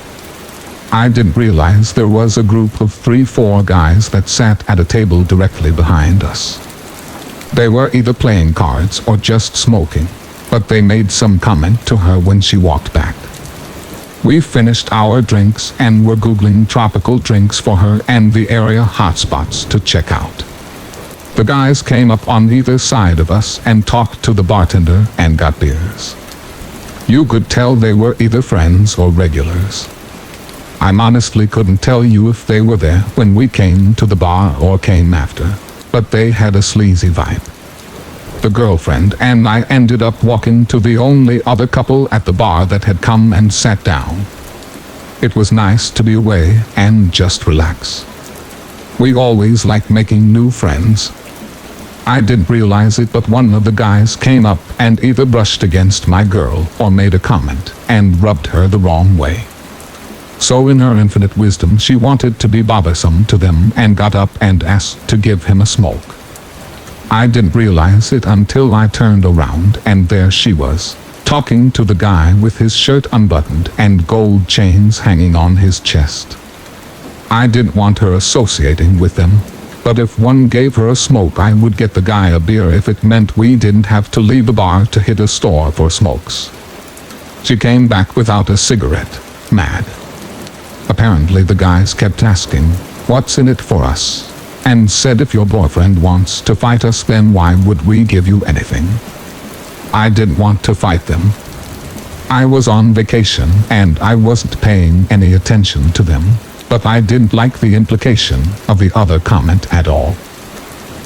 I didn't realize there was a group of 3-4 guys that sat at a table directly behind us. They were either playing cards or just smoking, but they made some comment to her when she walked back. We finished our drinks and were Googling tropical drinks for her and the area hotspots to check out. The guys came up on either side of us and talked to the bartender and got beers. You could tell they were either friends or regulars. I honestly couldn't tell you if they were there when we came to the bar or came after, but they had a sleazy vibe. The girlfriend and I ended up walking to the only other couple at the bar that had come and sat down. It was nice to be away and just relax. We always like making new friends. I didn't realize it, but one of the guys came up and either brushed against my girl or made a comment and rubbed her the wrong way. So in her infinite wisdom she wanted to be bothersome to them and got up and asked to give him a smoke. I didn't realize it until I turned around and there she was, talking to the guy with his shirt unbuttoned and gold chains hanging on his chest. I didn't want her associating with them, but if one gave her a smoke I would get the guy a beer if it meant we didn't have to leave the bar to hit a store for smokes. She came back without a cigarette, mad. Apparently the guys kept asking, "What's in it for us?" and said if your boyfriend wants to fight us then why would we give you anything? I didn't want to fight them. I was on vacation and I wasn't paying any attention to them, but I didn't like the implication of the other comment at all.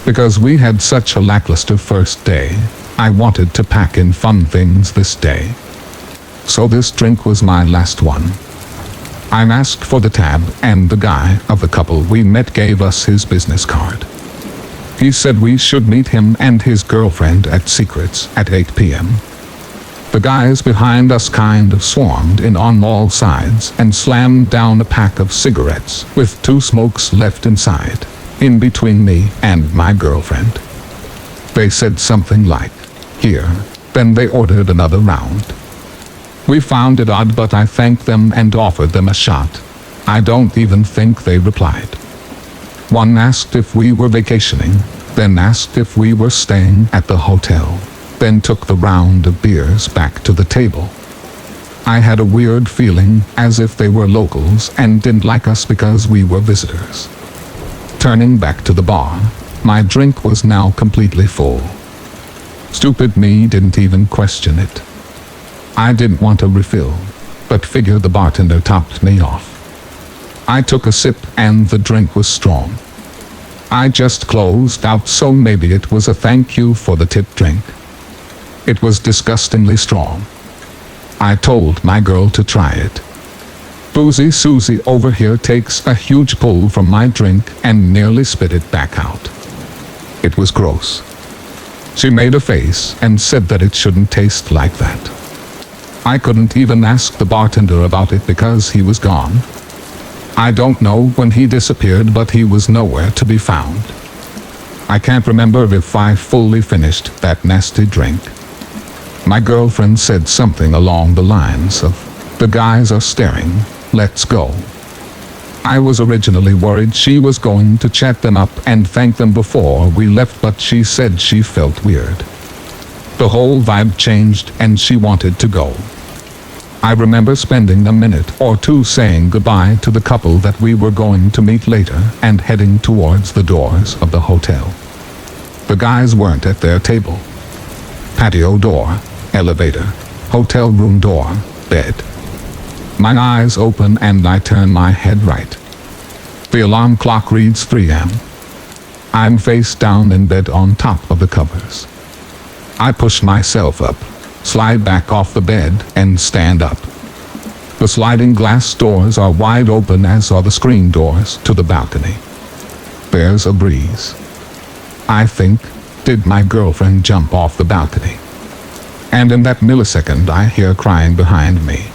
Because we had such a lackluster first day, I wanted to pack in fun things this day. So this drink was my last one. I asked for the tab and the guy of the couple we met gave us his business card. He said we should meet him and his girlfriend at Secrets at 8 p.m. The guys behind us kind of swarmed in on all sides and slammed down a pack of cigarettes with 2 smokes left inside, in between me and my girlfriend. They said something like, "Here," then they ordered another round. We found it odd, but I thanked them and offered them a shot. I don't even think they replied. One asked if we were vacationing, then asked if we were staying at the hotel, then took the round of beers back to the table. I had a weird feeling as if they were locals and didn't like us because we were visitors. Turning back to the bar, my drink was now completely full. Stupid me didn't even question it. I didn't want a refill, but figured the bartender topped me off. I took a sip and the drink was strong. I just closed out, so maybe it was a thank you for the tip drink. It was disgustingly strong. I told my girl to try it. Boozy Susie over here takes a huge pull from my drink and nearly spit it back out. It was gross. She made a face and said that it shouldn't taste like that. I couldn't even ask the bartender about it because he was gone. I don't know when he disappeared, but he was nowhere to be found. I can't remember if I fully finished that nasty drink. My girlfriend said something along the lines of, "The guys are staring, let's go." I was originally worried she was going to chat them up and thank them before we left, but she said she felt weird. The whole vibe changed and she wanted to go. I remember spending a minute or two saying goodbye to the couple that we were going to meet later and heading towards the doors of the hotel. The guys weren't at their table. Patio door, elevator, hotel room door, bed. My eyes open and I turn my head right. The alarm clock reads 3 a.m. I'm face down in bed on top of the covers. I push myself up, slide back off the bed, and stand up. The sliding glass doors are wide open, as are the screen doors to the balcony. There's a breeze. I think, did my girlfriend jump off the balcony? And in that millisecond I hear crying behind me.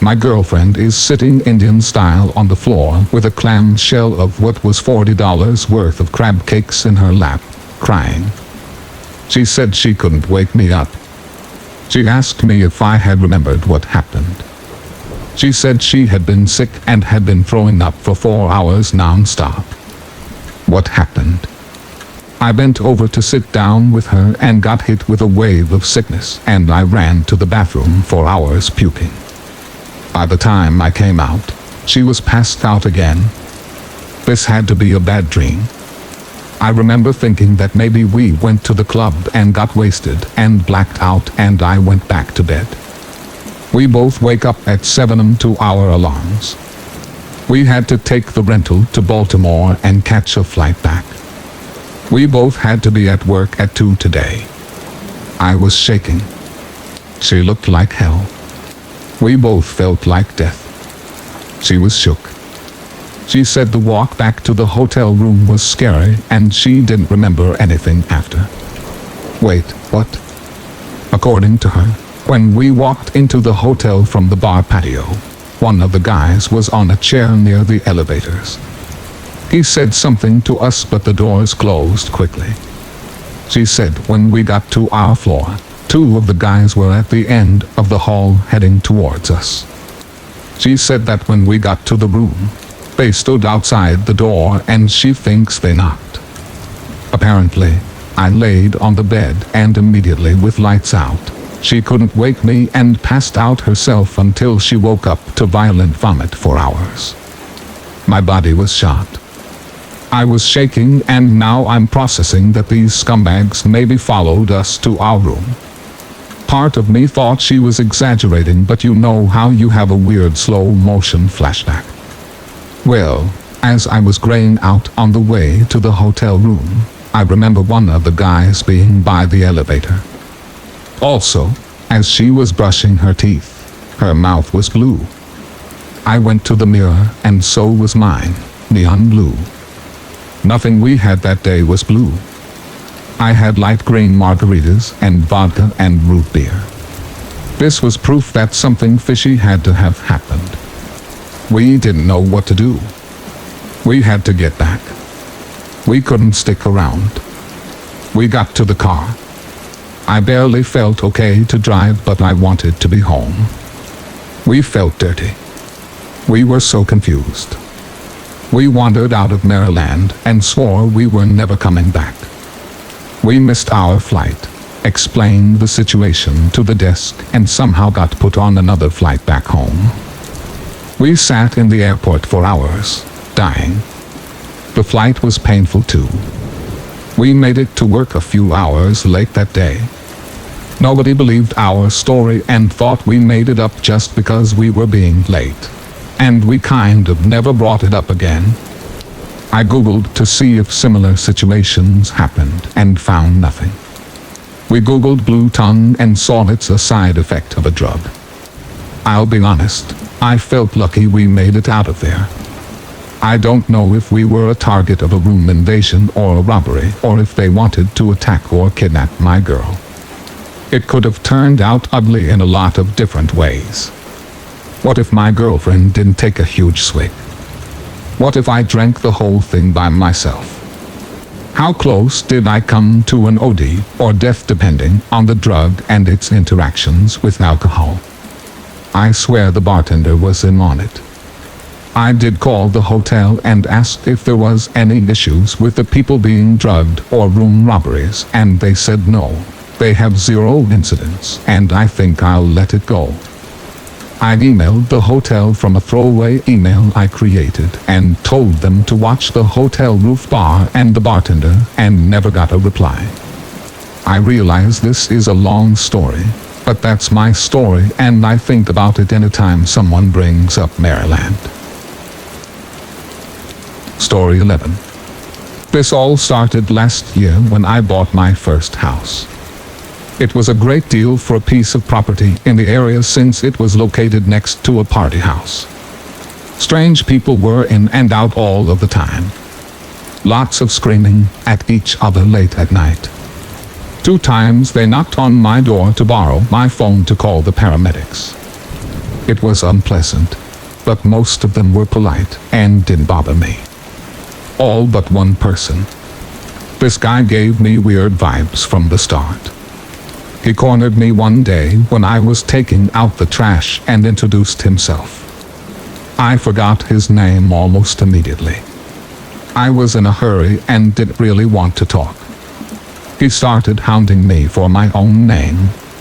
My girlfriend is sitting Indian style on the floor with a clam shell of what was $40 worth of crab cakes in her lap, crying. She said she couldn't wake me up. She asked me if I had remembered what happened. She said she had been sick and had been throwing up for 4 hours non-stop. What happened? I bent over to sit down with her and got hit with a wave of sickness, and I ran to the bathroom for hours puking. By the time I came out, she was passed out again. This had to be a bad dream. I remember thinking that maybe we went to the club and got wasted and blacked out, and I went back to bed. We both wake up at 7 a.m. to our alarms. We had to take the rental to Baltimore and catch a flight back. We both had to be at work at 2 today. I was shaking. She looked like hell. We both felt like death. She was shook. She said the walk back to the hotel room was scary and she didn't remember anything after. Wait, what? According to her, when we walked into the hotel from the bar patio, one of the guys was on a chair near the elevators. He said something to us, but the doors closed quickly. She said when we got to our floor, 2 of the guys were at the end of the hall heading towards us. She said that when we got to the room, they stood outside the door and she thinks they knocked. Apparently, I laid on the bed and immediately with lights out, she couldn't wake me and passed out herself until she woke up to violent vomit for hours. My body was shot. I was shaking, and now I'm processing that these scumbags maybe followed us to our room. Part of me thought she was exaggerating, but you know how you have a weird slow motion flashback. Well, as I was graying out on the way to the hotel room, I remember one of the guys being by the elevator. Also, as she was brushing her teeth, her mouth was blue. I went to the mirror and so was mine, neon blue. Nothing we had that day was blue. I had light green margaritas and vodka and root beer. This was proof that something fishy had to have happened. We didn't know what to do. We had to get back. We couldn't stick around. We got to the car. I barely felt okay to drive, but I wanted to be home. We felt dirty. We were so confused. We wandered out of Maryland and swore we were never coming back. We missed our flight, explained the situation to the desk, and somehow got put on another flight back home. We sat in the airport for hours, dying. The flight was painful too. We made it to work a few hours late that day. Nobody believed our story and thought we made it up just because we were being late. And we kind of never brought it up again. I googled to see if similar situations happened and found nothing. We googled blue tongue and saw it's a side effect of a drug. I'll be honest, I felt lucky we made it out of there. I don't know if we were a target of a room invasion or a robbery, or if they wanted to attack or kidnap my girl. It could have turned out ugly in a lot of different ways. What if my girlfriend didn't take a huge swig? What if I drank the whole thing by myself? How close did I come to an OD or death depending on the drug and its interactions with alcohol? I swear the bartender was in on it. I did call the hotel and asked if there was any issues with the people being drugged or room robberies, and they said no. They have 0 incidents, and I think I'll let it go. I emailed the hotel from a throwaway email I created and told them to watch the hotel roof bar and the bartender, and never got a reply. I realize this is a long story, but that's my story, and I think about it anytime someone brings up Maryland. Story 11. This all started last year when I bought my first house. It was a great deal for a piece of property in the area since it was located next to a party house. Strange people were in and out all of the time. Lots of screaming at each other late at night. 2 times they knocked on my door to borrow my phone to call the paramedics. It was unpleasant, but most of them were polite and didn't bother me. All but one person. This guy gave me weird vibes from the start. He cornered me one day when I was taking out the trash and introduced himself. I forgot his name almost immediately. I was in a hurry and didn't really want to talk. He started hounding me for my own name,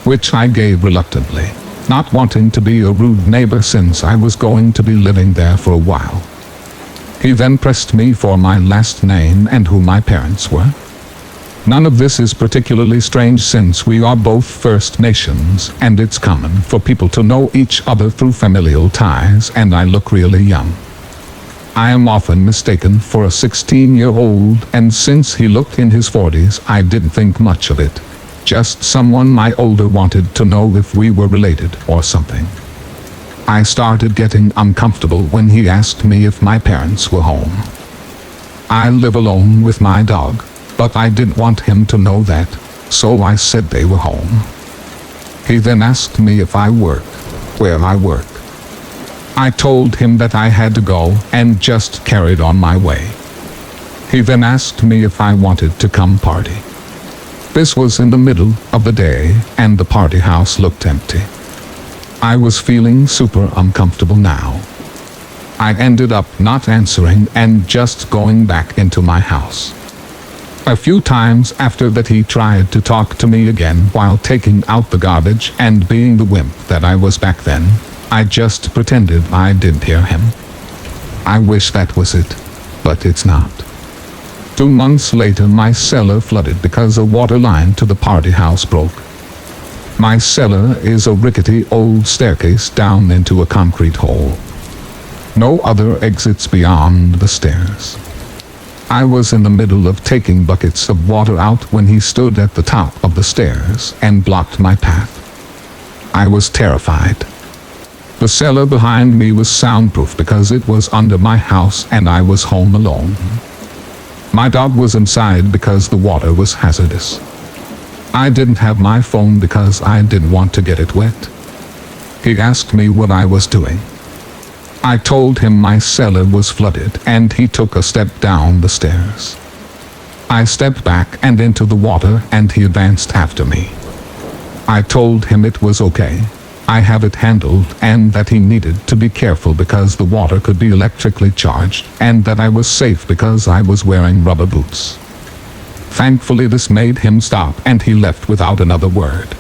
which I gave reluctantly, not wanting to be a rude neighbor since I was going to be living there for a while. He then pressed me for my last name and who my parents were. None of this is particularly strange since we are both First Nations, and it's common for people to know each other through familial ties, and I look really young. I am often mistaken for a 16-year-old, and since he looked in his 40s, I didn't think much of it. Just someone my older wanted to know if we were related or something. I started getting uncomfortable when he asked me if my parents were home. I live alone with my dog, but I didn't want him to know that, so I said they were home. He then asked me if I work, where I work. I told him that I had to go and just carried on my way. He then asked me if I wanted to come party. This was in the middle of the day and the party house looked empty. I was feeling super uncomfortable now. I ended up not answering and just going back into my house. A few times after that he tried to talk to me again while taking out the garbage, and being the wimp that I was back then, I just pretended I didn't hear him. I wish that was it, but it's not. 2 months later my cellar flooded because a water line to the party house broke. My cellar is a rickety old staircase down into a concrete hole. No other exits beyond the stairs. I was in the middle of taking buckets of water out when he stood at the top of the stairs and blocked my path. I was terrified. The cellar behind me was soundproof because it was under my house and I was home alone. My dog was inside because the water was hazardous. I didn't have my phone because I didn't want to get it wet. He asked me what I was doing. I told him my cellar was flooded and he took a step down the stairs. I stepped back and into the water and he advanced after me. I told him it was okay. I have it handled, and that he needed to be careful because the water could be electrically charged, and that I was safe because I was wearing rubber boots. Thankfully this made him stop and he left without another word.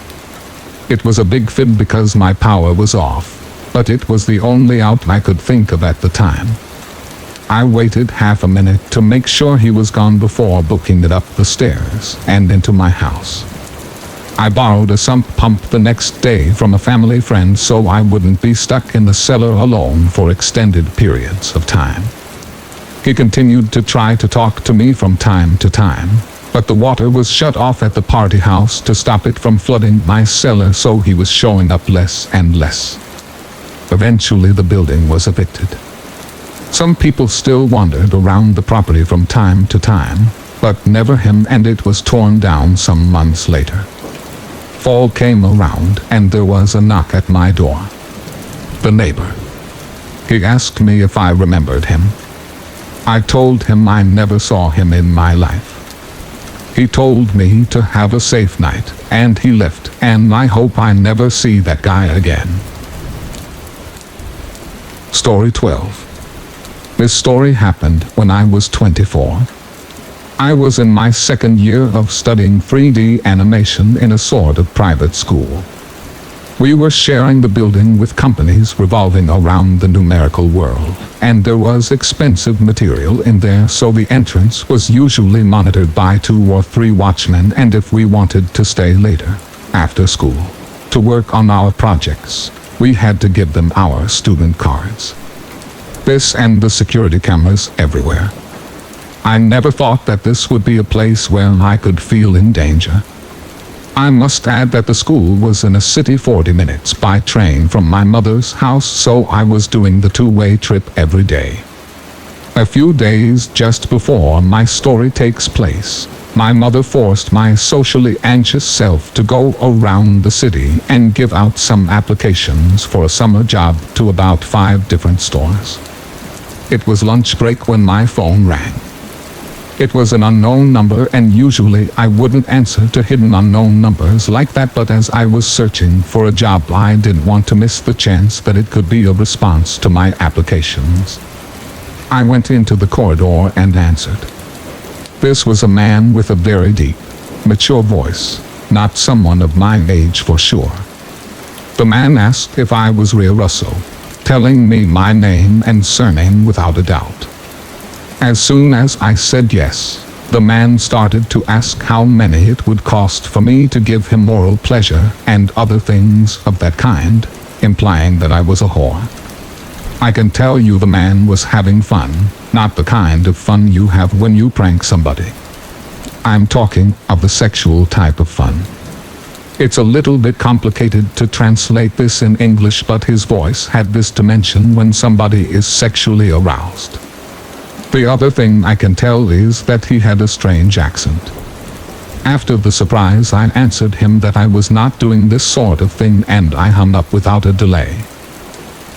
It was a big fib because my power was off, but it was the only out I could think of at the time. I waited half a minute to make sure he was gone before booking it up the stairs and into my house. I borrowed a sump pump the next day from a family friend so I wouldn't be stuck in the cellar alone for extended periods of time. He continued to try to talk to me from time to time, but the water was shut off at the party house to stop it from flooding my cellar, so he was showing up less and less. Eventually the building was evicted. Some people still wandered around the property from time to time, but never him, and it was torn down some months later. Fall came around and there was a knock at my door. The neighbor. He asked me if I remembered him. I told him I never saw him in my life. He told me to have a safe night, and he left, and I hope I never see that guy again. Story 12. This story happened when I was 24. I was in my second year of studying 3D animation in a sort of private school. We were sharing the building with companies revolving around the numerical world, and there was expensive material in there, so the entrance was usually monitored by 2 or 3 watchmen, and if we wanted to stay later, after school, to work on our projects, we had to give them our student cards. This and the security cameras everywhere. I never thought that this would be a place where I could feel in danger. I must add that the school was in a city 40 minutes by train from my mother's house, so I was doing the 2-way trip every day. A few days just before my story takes place, my mother forced my socially anxious self to go around the city and give out some applications for a summer job to about 5 different stores. It was lunch break when my phone rang. It was an unknown number, and usually I wouldn't answer to hidden unknown numbers like that, but as I was searching for a job, I didn't want to miss the chance that it could be a response to my applications. I went into the corridor and answered. This was a man with a very deep, mature voice, not someone of my age for sure. The man asked if I was Ria Russo, telling me my name and surname without a doubt. As soon as I said yes, the man started to ask how many it would cost for me to give him moral pleasure and other things of that kind, implying that I was a whore. I can tell you the man was having fun, not the kind of fun you have when you prank somebody. I'm talking of the sexual type of fun. It's a little bit complicated to translate this in English, but his voice had this dimension when somebody is sexually aroused. The other thing I can tell is that he had a strange accent. After the surprise, I answered him that I was not doing this sort of thing, and I hung up without a delay.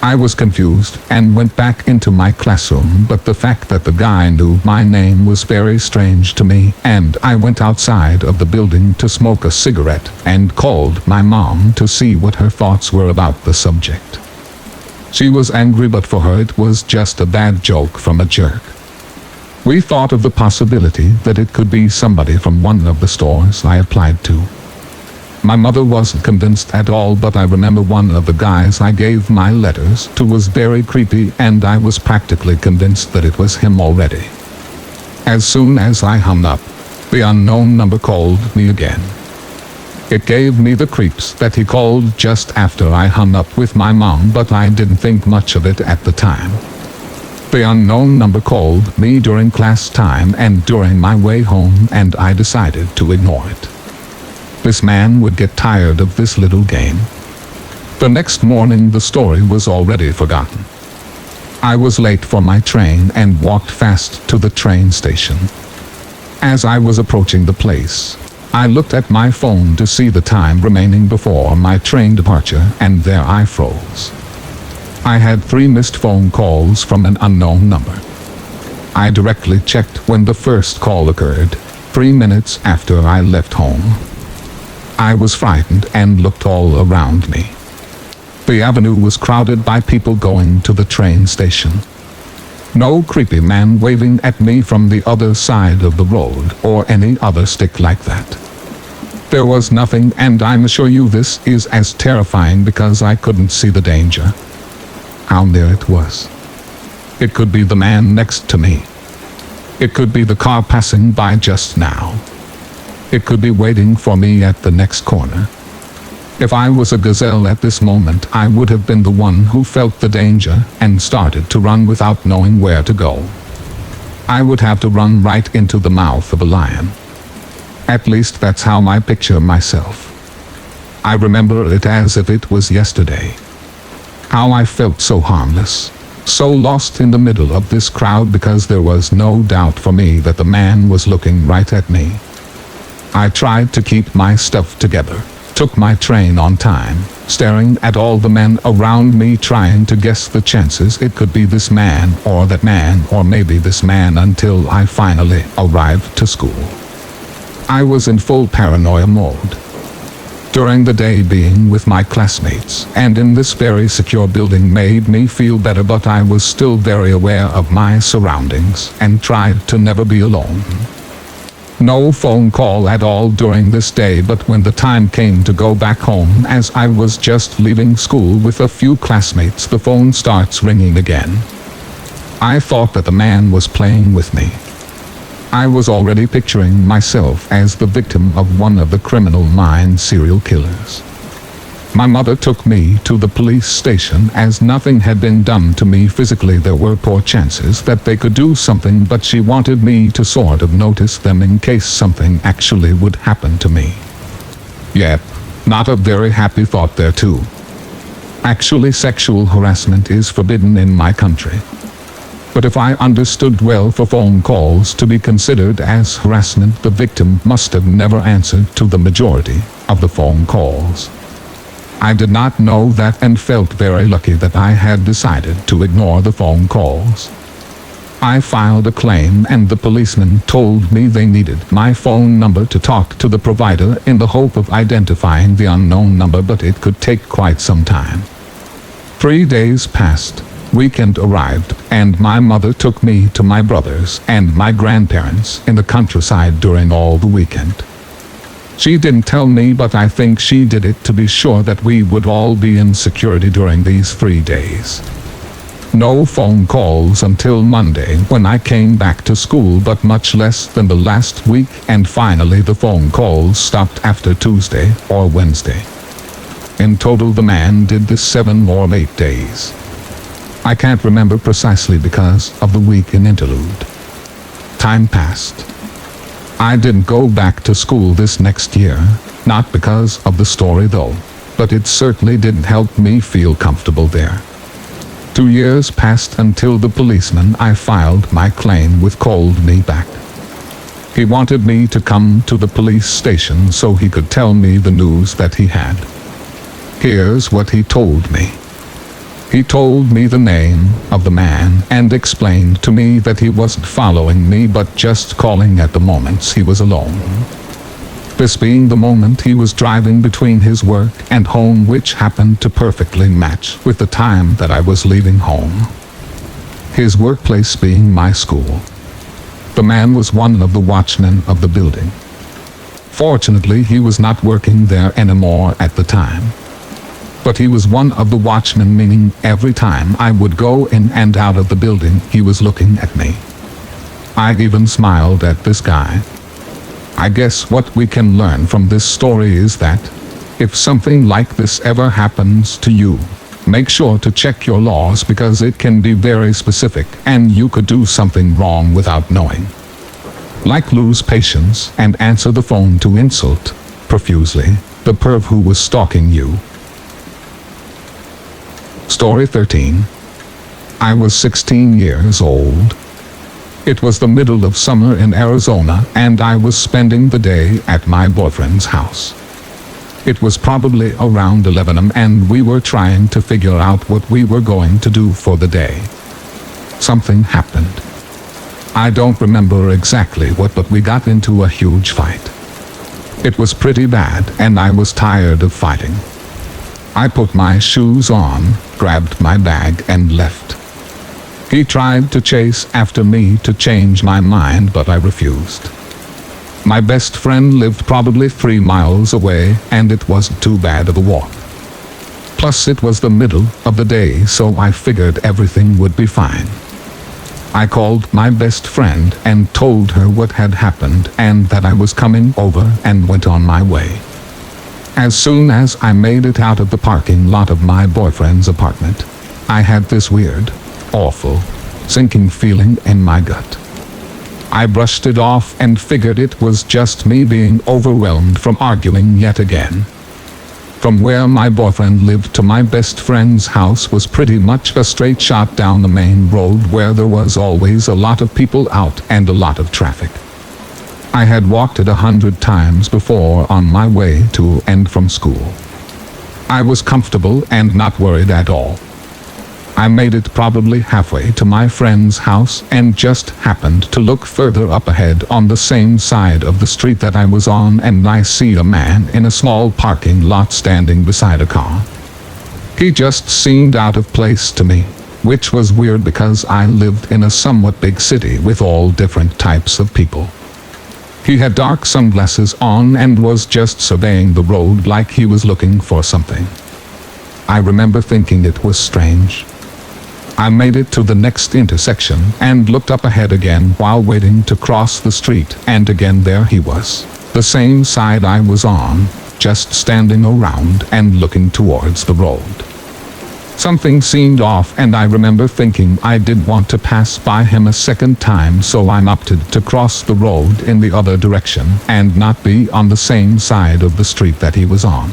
I was confused and went back into my classroom, but the fact that the guy knew my name was very strange to me, and I went outside of the building to smoke a cigarette and called my mom to see what her thoughts were about the subject. She was angry, but for her it was just a bad joke from a jerk. We thought of the possibility that it could be somebody from one of the stores I applied to. My mother wasn't convinced at all, but I remember one of the guys I gave my letters to was very creepy, and I was practically convinced that it was him already. As soon as I hung up, the unknown number called me again. It gave me the creeps that he called just after I hung up with my mom, but I didn't think much of it at the time. The unknown number called me during class time and during my way home, and I decided to ignore it. This man would get tired of this little game. The next morning the story was already forgotten. I was late for my train and walked fast to the train station. As I was approaching the place, I looked at my phone to see the time remaining before my train departure, and there I froze. I had 3 missed phone calls from an unknown number. I directly checked when the first call occurred, 3 minutes after I left home. I was frightened and looked all around me. The avenue was crowded by people going to the train station. No creepy man waving at me from the other side of the road or any other stick like that. There was nothing, and I'm assure you this is as terrifying because I couldn't see the danger. How near it was. It could be the man next to me. It could be the car passing by just now. It could be waiting for me at the next corner. If I was a gazelle at this moment, I would have been the one who felt the danger and started to run without knowing where to go. I would have to run right into the mouth of a lion. At least that's how I picture myself. I remember it as if it was yesterday. How I felt so harmless, so lost in the middle of this crowd because there was no doubt for me that the man was looking right at me. I tried to keep my stuff together, took my train on time, staring at all the men around me trying to guess the chances it could be this man or that man or maybe this man until I finally arrived to school. I was in full paranoia mode. During the day, being with my classmates and in this very secure building made me feel better, but I was still very aware of my surroundings and tried to never be alone. No phone call at all during this day, but when the time came to go back home, as I was just leaving school with a few classmates, the phone starts ringing again. I thought that the man was playing with me. I was already picturing myself as the victim of one of the criminal mind serial killers. My mother took me to the police station as nothing had been done to me physically. There were poor chances that they could do something, but she wanted me to sort of notice them in case something actually would happen to me. Yep, not a very happy thought there too. Actually, sexual harassment is forbidden in my country. But if I understood well, for phone calls to be considered as harassment, the victim must have never answered to the majority of the phone calls. I did not know that and felt very lucky that I had decided to ignore the phone calls. I filed a claim and the policeman told me they needed my phone number to talk to the provider in the hope of identifying the unknown number, but it could take quite some time. 3 days passed. Weekend arrived, and my mother took me to my brothers and my grandparents in the countryside during all the weekend. She didn't tell me, but I think she did it to be sure that we would all be in security during these 3 days. No phone calls until Monday when I came back to school, but much less than the last week, and finally the phone calls stopped after Tuesday or Wednesday. In total, the man did this 7 or 8 days. I can't remember precisely because of the weekend interlude. Time passed. I didn't go back to school this next year, not because of the story though, but it certainly didn't help me feel comfortable there. 2 years passed until the policeman I filed my claim with called me back. He wanted me to come to the police station so he could tell me the news that he had. Here's what he told me. He told me the name of the man and explained to me that he wasn't following me but just calling at the moments he was alone. This being the moment he was driving between his work and home, which happened to perfectly match with the time that I was leaving home. His workplace being my school. The man was one of the watchmen of the building. Fortunately, he was not working there anymore at the time. But he was one of the watchmen, meaning every time I would go in and out of the building, he was looking at me. I even smiled at this guy. I guess what we can learn from this story is that if something like this ever happens to you, make sure to check your laws, because it can be very specific and you could do something wrong without knowing. Like lose patience and answer the phone to insult profusely the perv who was stalking you. Story 13. I was 16 years old. It was the middle of summer in Arizona, and I was spending the day at my boyfriend's house. It was probably around 11 am, and we were trying to figure out what we were going to do for the day. Something happened. I don't remember exactly what, but we got into a huge fight. It was pretty bad, and I was tired of fighting. I put my shoes on, grabbed my bag, and left. He tried to chase after me to change my mind, but I refused. My best friend lived probably 3 miles away, and it wasn't too bad of a walk. Plus, it was the middle of the day, so I figured everything would be fine. I called my best friend and told her what had happened and that I was coming over and went on my way. As soon as I made it out of the parking lot of my boyfriend's apartment, I had this weird, awful, sinking feeling in my gut. I brushed it off and figured it was just me being overwhelmed from arguing yet again. From where my boyfriend lived to my best friend's house was pretty much a straight shot down the main road where there was always a lot of people out and a lot of traffic. I had walked it 100 times before on my way to and from school. I was comfortable and not worried at all. I made it probably halfway to my friend's house and just happened to look further up ahead on the same side of the street that I was on, and I see a man in a small parking lot standing beside a car. He just seemed out of place to me, which was weird because I lived in a somewhat big city with all different types of people. He had dark sunglasses on and was just surveying the road like he was looking for something. I remember thinking it was strange. I made it to the next intersection and looked up ahead again while waiting to cross the street, and again there he was, the same side I was on, just standing around and looking towards the road. Something seemed off, and I remember thinking I didn't want to pass by him a second time, so I opted to cross the road in the other direction and not be on the same side of the street that he was on.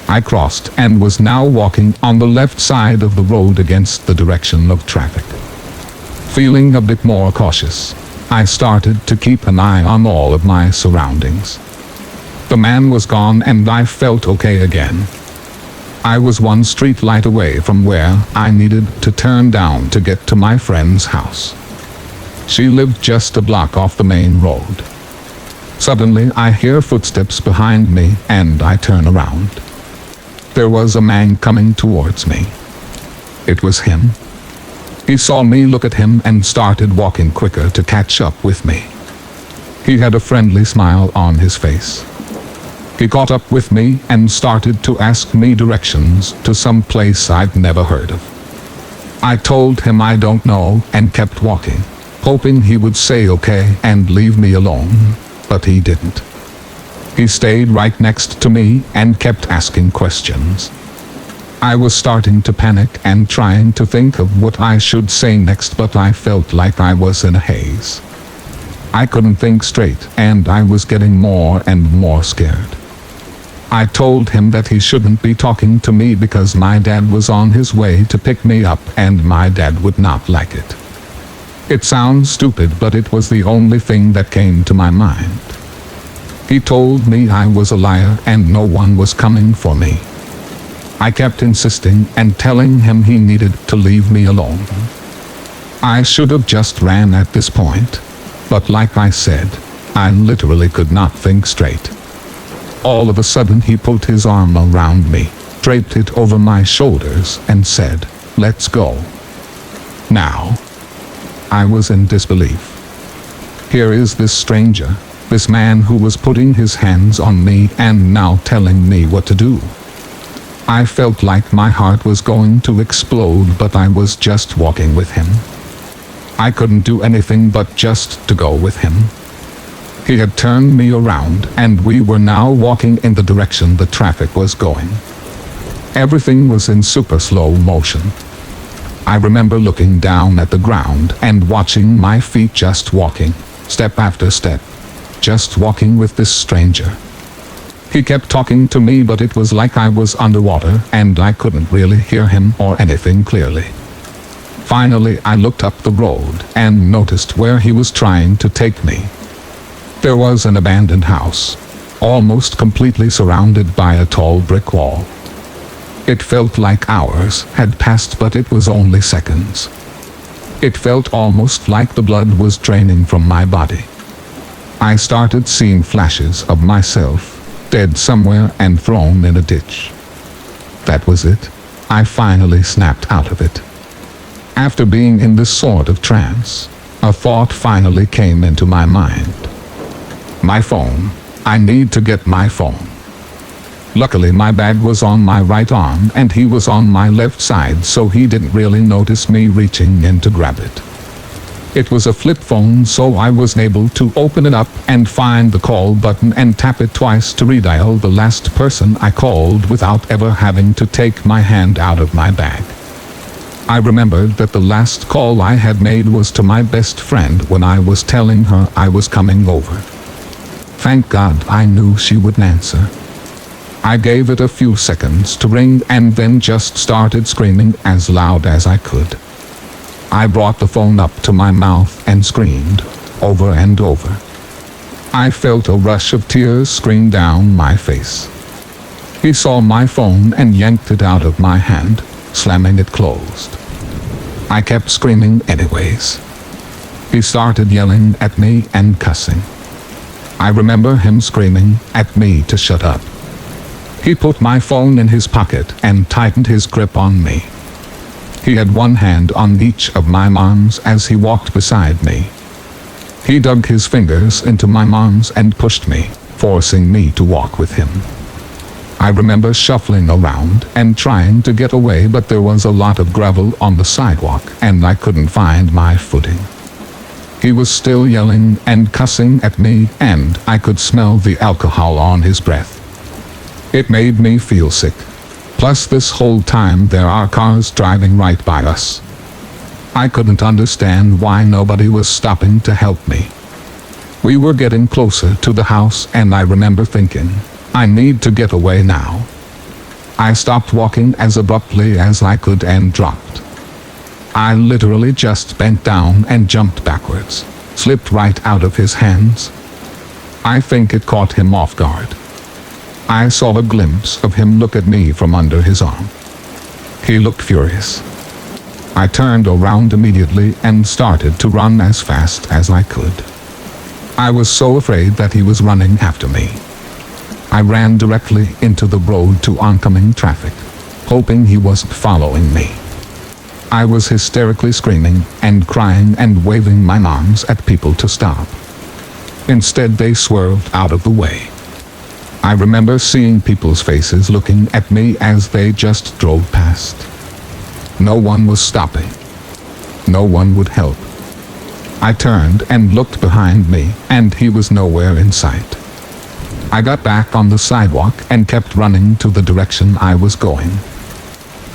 I crossed and was now walking on the left side of the road against the direction of traffic. Feeling a bit more cautious, I started to keep an eye on all of my surroundings. The man was gone and I felt okay again. I was one street light away from where I needed to turn down to get to my friend's house. She lived just a block off the main road. Suddenly I hear footsteps behind me and I turn around. There was a man coming towards me. It was him. He saw me look at him and started walking quicker to catch up with me. He had a friendly smile on his face. He caught up with me and started to ask me directions to some place I'd never heard of. I told him I don't know and kept walking, hoping he would say okay and leave me alone, but he didn't. He stayed right next to me and kept asking questions. I was starting to panic and trying to think of what I should say next, but I felt like I was in a haze. I couldn't think straight and I was getting more and more scared. I told him that he shouldn't be talking to me because my dad was on his way to pick me up and my dad would not like it. It sounds stupid, but it was the only thing that came to my mind. He told me I was a liar and no one was coming for me. I kept insisting and telling him he needed to leave me alone. I should have just ran at this point, but like I said, I literally could not think straight. All of a sudden he put his arm around me, draped it over my shoulders and said, "Let's go." Now, I was in disbelief. Here is this stranger, this man who was putting his hands on me and now telling me what to do. I felt like my heart was going to explode, but I was just walking with him. I couldn't do anything but just to go with him. He had turned me around and we were now walking in the direction the traffic was going. Everything was in super slow motion. I remember looking down at the ground and watching my feet just walking, step after step. Just walking with this stranger. He kept talking to me, but it was like I was underwater and I couldn't really hear him or anything clearly. Finally, I looked up the road and noticed where he was trying to take me. There was an abandoned house, almost completely surrounded by a tall brick wall. It felt like hours had passed, but it was only seconds. It felt almost like the blood was draining from my body. I started seeing flashes of myself, dead somewhere and thrown in a ditch. That was it. I finally snapped out of it. After being in this sort of trance, a thought finally came into my mind. My phone. I need to get my phone. Luckily my bag was on my right arm and he was on my left side, so he didn't really notice me reaching in to grab it. It was a flip phone, so I was able to open it up and find the call button and tap it twice to redial the last person I called without ever having to take my hand out of my bag. I remembered that the last call I had made was to my best friend when I was telling her I was coming over. Thank God I knew she wouldn't answer. I gave it a few seconds to ring and then just started screaming as loud as I could. I brought the phone up to my mouth and screamed, over and over. I felt a rush of tears stream down my face. He saw my phone and yanked it out of my hand, slamming it closed. I kept screaming anyways. He started yelling at me and cussing. I remember him screaming at me to shut up. He put my phone in his pocket and tightened his grip on me. He had one hand on each of my arms as he walked beside me. He dug his fingers into my arms and pushed me, forcing me to walk with him. I remember shuffling around and trying to get away, but there was a lot of gravel on the sidewalk and I couldn't find my footing. He was still yelling and cussing at me, and I could smell the alcohol on his breath. It made me feel sick. Plus, this whole time there are cars driving right by us. I couldn't understand why nobody was stopping to help me. We were getting closer to the house and I remember thinking, I need to get away now. I stopped walking as abruptly as I could and dropped. I literally just bent down and jumped backwards, slipped right out of his hands. I think it caught him off guard. I saw a glimpse of him look at me from under his arm. He looked furious. I turned around immediately and started to run as fast as I could. I was so afraid that he was running after me. I ran directly into the road to oncoming traffic, hoping he wasn't following me. I was hysterically screaming and crying and waving my arms at people to stop. Instead, they swerved out of the way. I remember seeing people's faces looking at me as they just drove past. No one was stopping. No one would help. I turned and looked behind me, and he was nowhere in sight. I got back on the sidewalk and kept running to the direction I was going.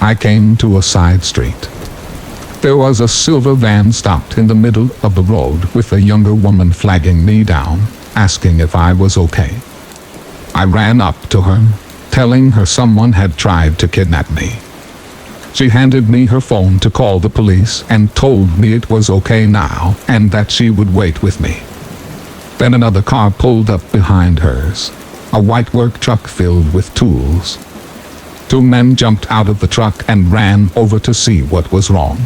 I came to a side street. There was a silver van stopped in the middle of the road with a younger woman flagging me down, asking if I was okay. I ran up to her, telling her someone had tried to kidnap me. She handed me her phone to call the police and told me it was okay now and that she would wait with me. Then another car pulled up behind hers, a white work truck filled with tools. Two men jumped out of the truck and ran over to see what was wrong.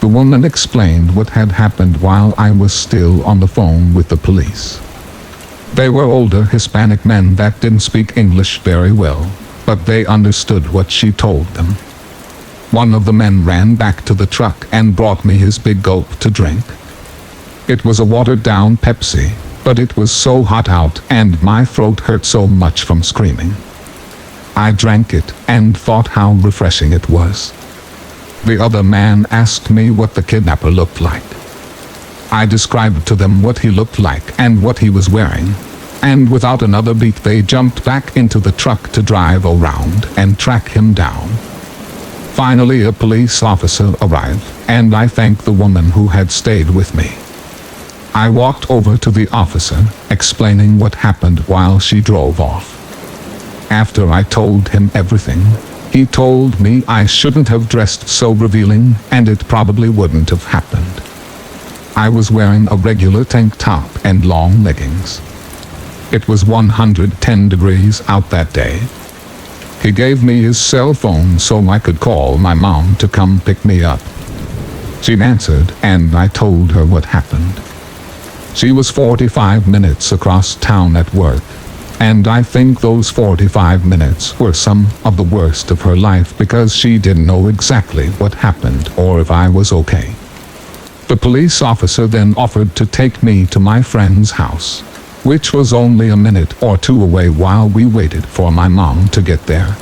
The woman explained what had happened while I was still on the phone with the police. They were older Hispanic men that didn't speak English very well, but they understood what she told them. One of the men ran back to the truck and brought me his big gulp to drink. It was a watered-down Pepsi, but it was so hot out and my throat hurt so much from screaming. I drank it and thought how refreshing it was. The other man asked me what the kidnapper looked like. I described to them what he looked like and what he was wearing, and without another beat they jumped back into the truck to drive around and track him down. Finally, a police officer arrived, and I thanked the woman who had stayed with me. I walked over to the officer, explaining what happened while she drove off. After I told him everything, he told me I shouldn't have dressed so revealing and it probably wouldn't have happened. I was wearing a regular tank top and long leggings. It was 110 degrees out that day. He gave me his cell phone so I could call my mom to come pick me up. She answered and I told her what happened. She was 45 minutes across town at work, and I think those 45 minutes were some of the worst of her life because she didn't know exactly what happened or if I was okay. The police officer then offered to take me to my friend's house, which was only a minute or two away while we waited for my mom to get there.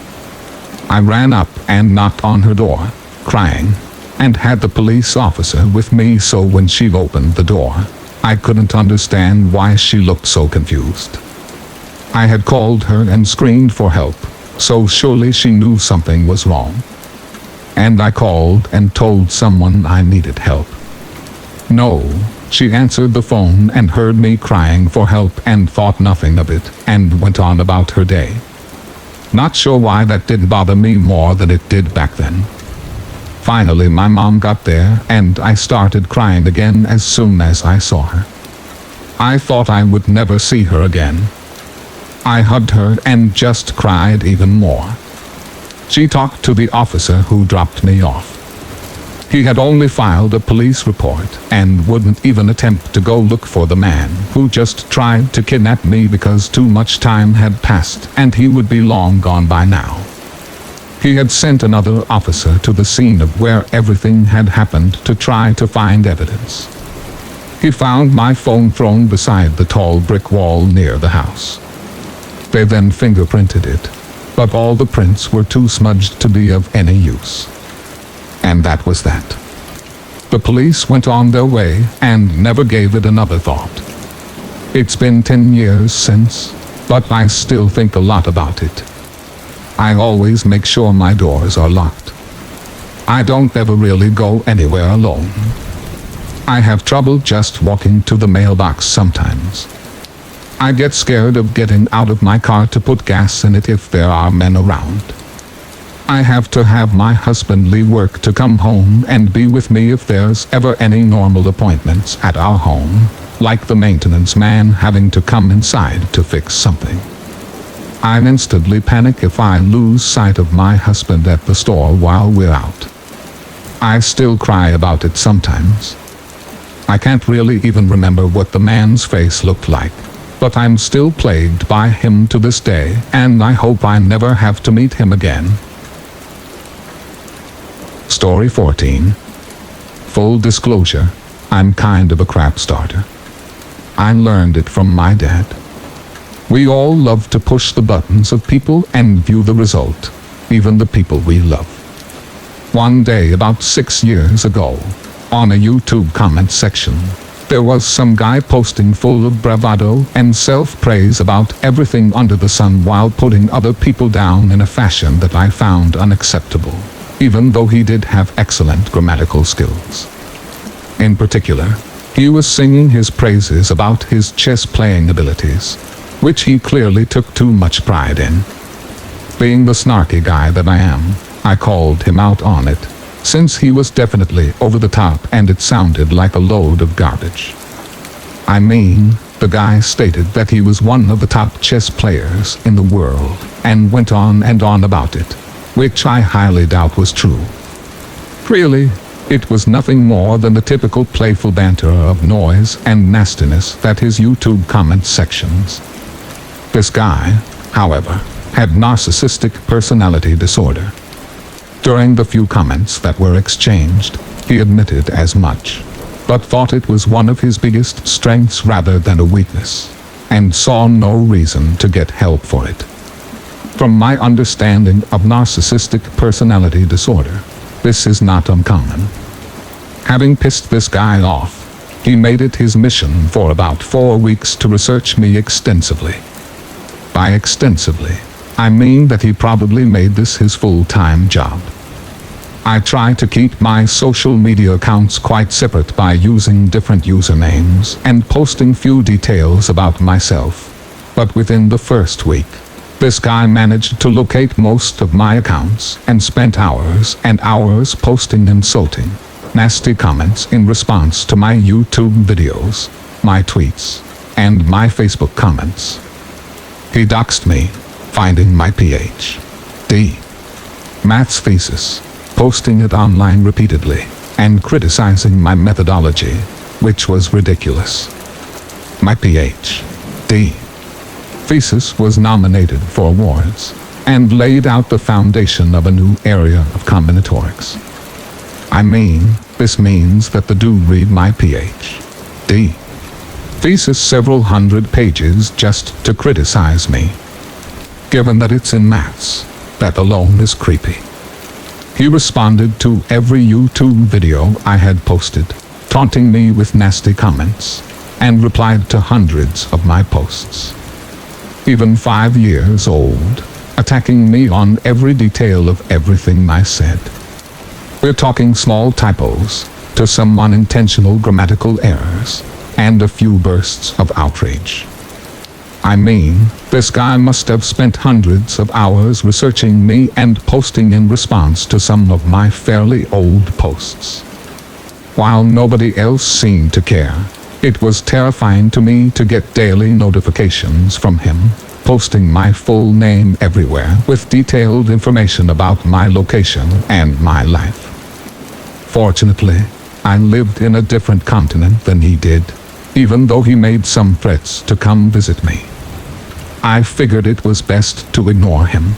I ran up and knocked on her door, crying, and had the police officer with me, so when she opened the door, I couldn't understand why she looked so confused. I had called her and screamed for help, so surely she knew something was wrong. And I called and told someone I needed help. No, she answered the phone and heard me crying for help and thought nothing of it and went on about her day. Not sure why that didn't bother me more than it did back then. Finally, my mom got there and I started crying again as soon as I saw her. I thought I would never see her again. I hugged her and just cried even more. She talked to the officer who dropped me off. He had only filed a police report and wouldn't even attempt to go look for the man who just tried to kidnap me because too much time had passed and he would be long gone by now. He had sent another officer to the scene of where everything had happened to try to find evidence. He found my phone thrown beside the tall brick wall near the house. They then fingerprinted it, but all the prints were too smudged to be of any use. And that was that. The police went on their way and never gave it another thought. It's been 10 years since, but I still think a lot about it. I always make sure my doors are locked. I don't ever really go anywhere alone. I have trouble just walking to the mailbox sometimes. I get scared of getting out of my car to put gas in it if there are men around. I have to have my husband leave work to come home and be with me if there's ever any normal appointments at our home, like the maintenance man having to come inside to fix something. I instantly panic if I lose sight of my husband at the store while we're out. I still cry about it sometimes. I can't really even remember what the man's face looked like, but I'm still plagued by him to this day, and I hope I never have to meet him again. Story 14. Full disclosure, I'm kind of a crap starter. I learned it from my dad. We all love to push the buttons of people and view the result, even the people we love. One day about 6 years ago, on a YouTube comment section, there was some guy posting full of bravado and self-praise about everything under the sun while putting other people down in a fashion that I found unacceptable, even though he did have excellent grammatical skills. In particular, he was singing his praises about his chess playing abilities, which he clearly took too much pride in. Being the snarky guy that I am, I called him out on it, since he was definitely over the top and it sounded like a load of garbage. I mean, the guy stated that he was one of the top chess players in the world, and went on and on about it, which I highly doubt was true. Really, it was nothing more than the typical playful banter of noise and nastiness that his YouTube comment sections. This guy, however, had narcissistic personality disorder. During the few comments that were exchanged, he admitted as much, but thought it was one of his biggest strengths rather than a weakness, and saw no reason to get help for it. From my understanding of narcissistic personality disorder, this is not uncommon. Having pissed this guy off, he made it his mission for about 4 weeks to research me extensively. By extensively, I mean that he probably made this his full-time job. I try to keep my social media accounts quite separate by using different usernames and posting few details about myself. But within the first week, this guy managed to locate most of my accounts and spent hours and hours posting insulting, nasty comments in response to my YouTube videos, my tweets, and my Facebook comments. He doxed me, finding my Ph.D. maths thesis, posting it online repeatedly, and criticizing my methodology, which was ridiculous. My Ph.D. thesis was nominated for awards, and laid out the foundation of a new area of combinatorics. I mean, this means that the dude read my Ph.D. thesis several hundred pages just to criticize me. Given that it's in maths, that alone is creepy. He responded to every YouTube video I had posted, taunting me with nasty comments, and replied to hundreds of my posts. Even 5 years old, attacking me on every detail of everything I said. We're talking small typos, to some unintentional grammatical errors, and a few bursts of outrage. I mean, this guy must have spent hundreds of hours researching me and posting in response to some of my fairly old posts. While nobody else seemed to care, it was terrifying to me to get daily notifications from him, posting my full name everywhere with detailed information about my location and my life. Fortunately, I lived in a different continent than he did, even though he made some threats to come visit me. I figured it was best to ignore him.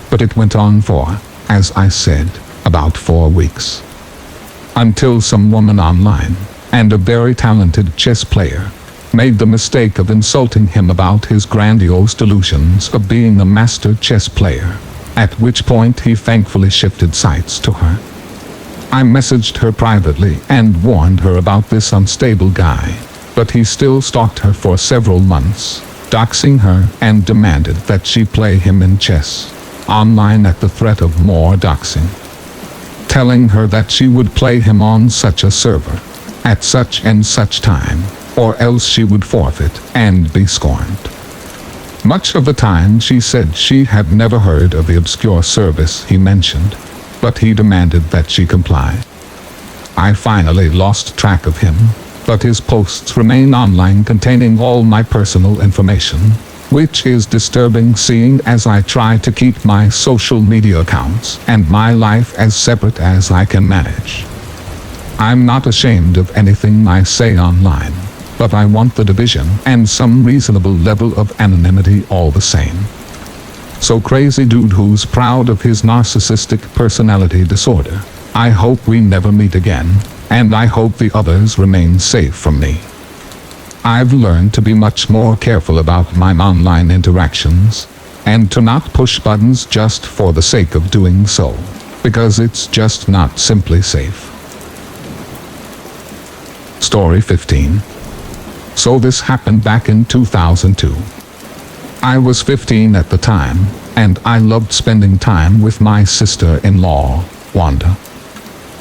But it went on for, as I said, about 4 weeks. Until some woman online, and a very talented chess player, made the mistake of insulting him about his grandiose delusions of being a master chess player, at which point he thankfully shifted sights to her. I messaged her privately and warned her about this unstable guy, but he still stalked her for several months, doxing her and demanded that she play him in chess, online at the threat of more doxing. Telling her that she would play him on such a server, at such and such time, or else she would forfeit and be scorned. Much of the time she said she had never heard of the obscure service he mentioned, but he demanded that she comply. I finally lost track of him, but his posts remain online containing all my personal information, which is disturbing seeing as I try to keep my social media accounts and my life as separate as I can manage. I'm not ashamed of anything I say online, but I want the division and some reasonable level of anonymity all the same. So crazy dude who's proud of his narcissistic personality disorder, I hope we never meet again, and I hope the others remain safe from me. I've learned to be much more careful about my online interactions, and to not push buttons just for the sake of doing so, because it's just not simply safe. Story 15. So this happened back in 2002. I was 15 at the time, and I loved spending time with my sister-in-law, Wanda.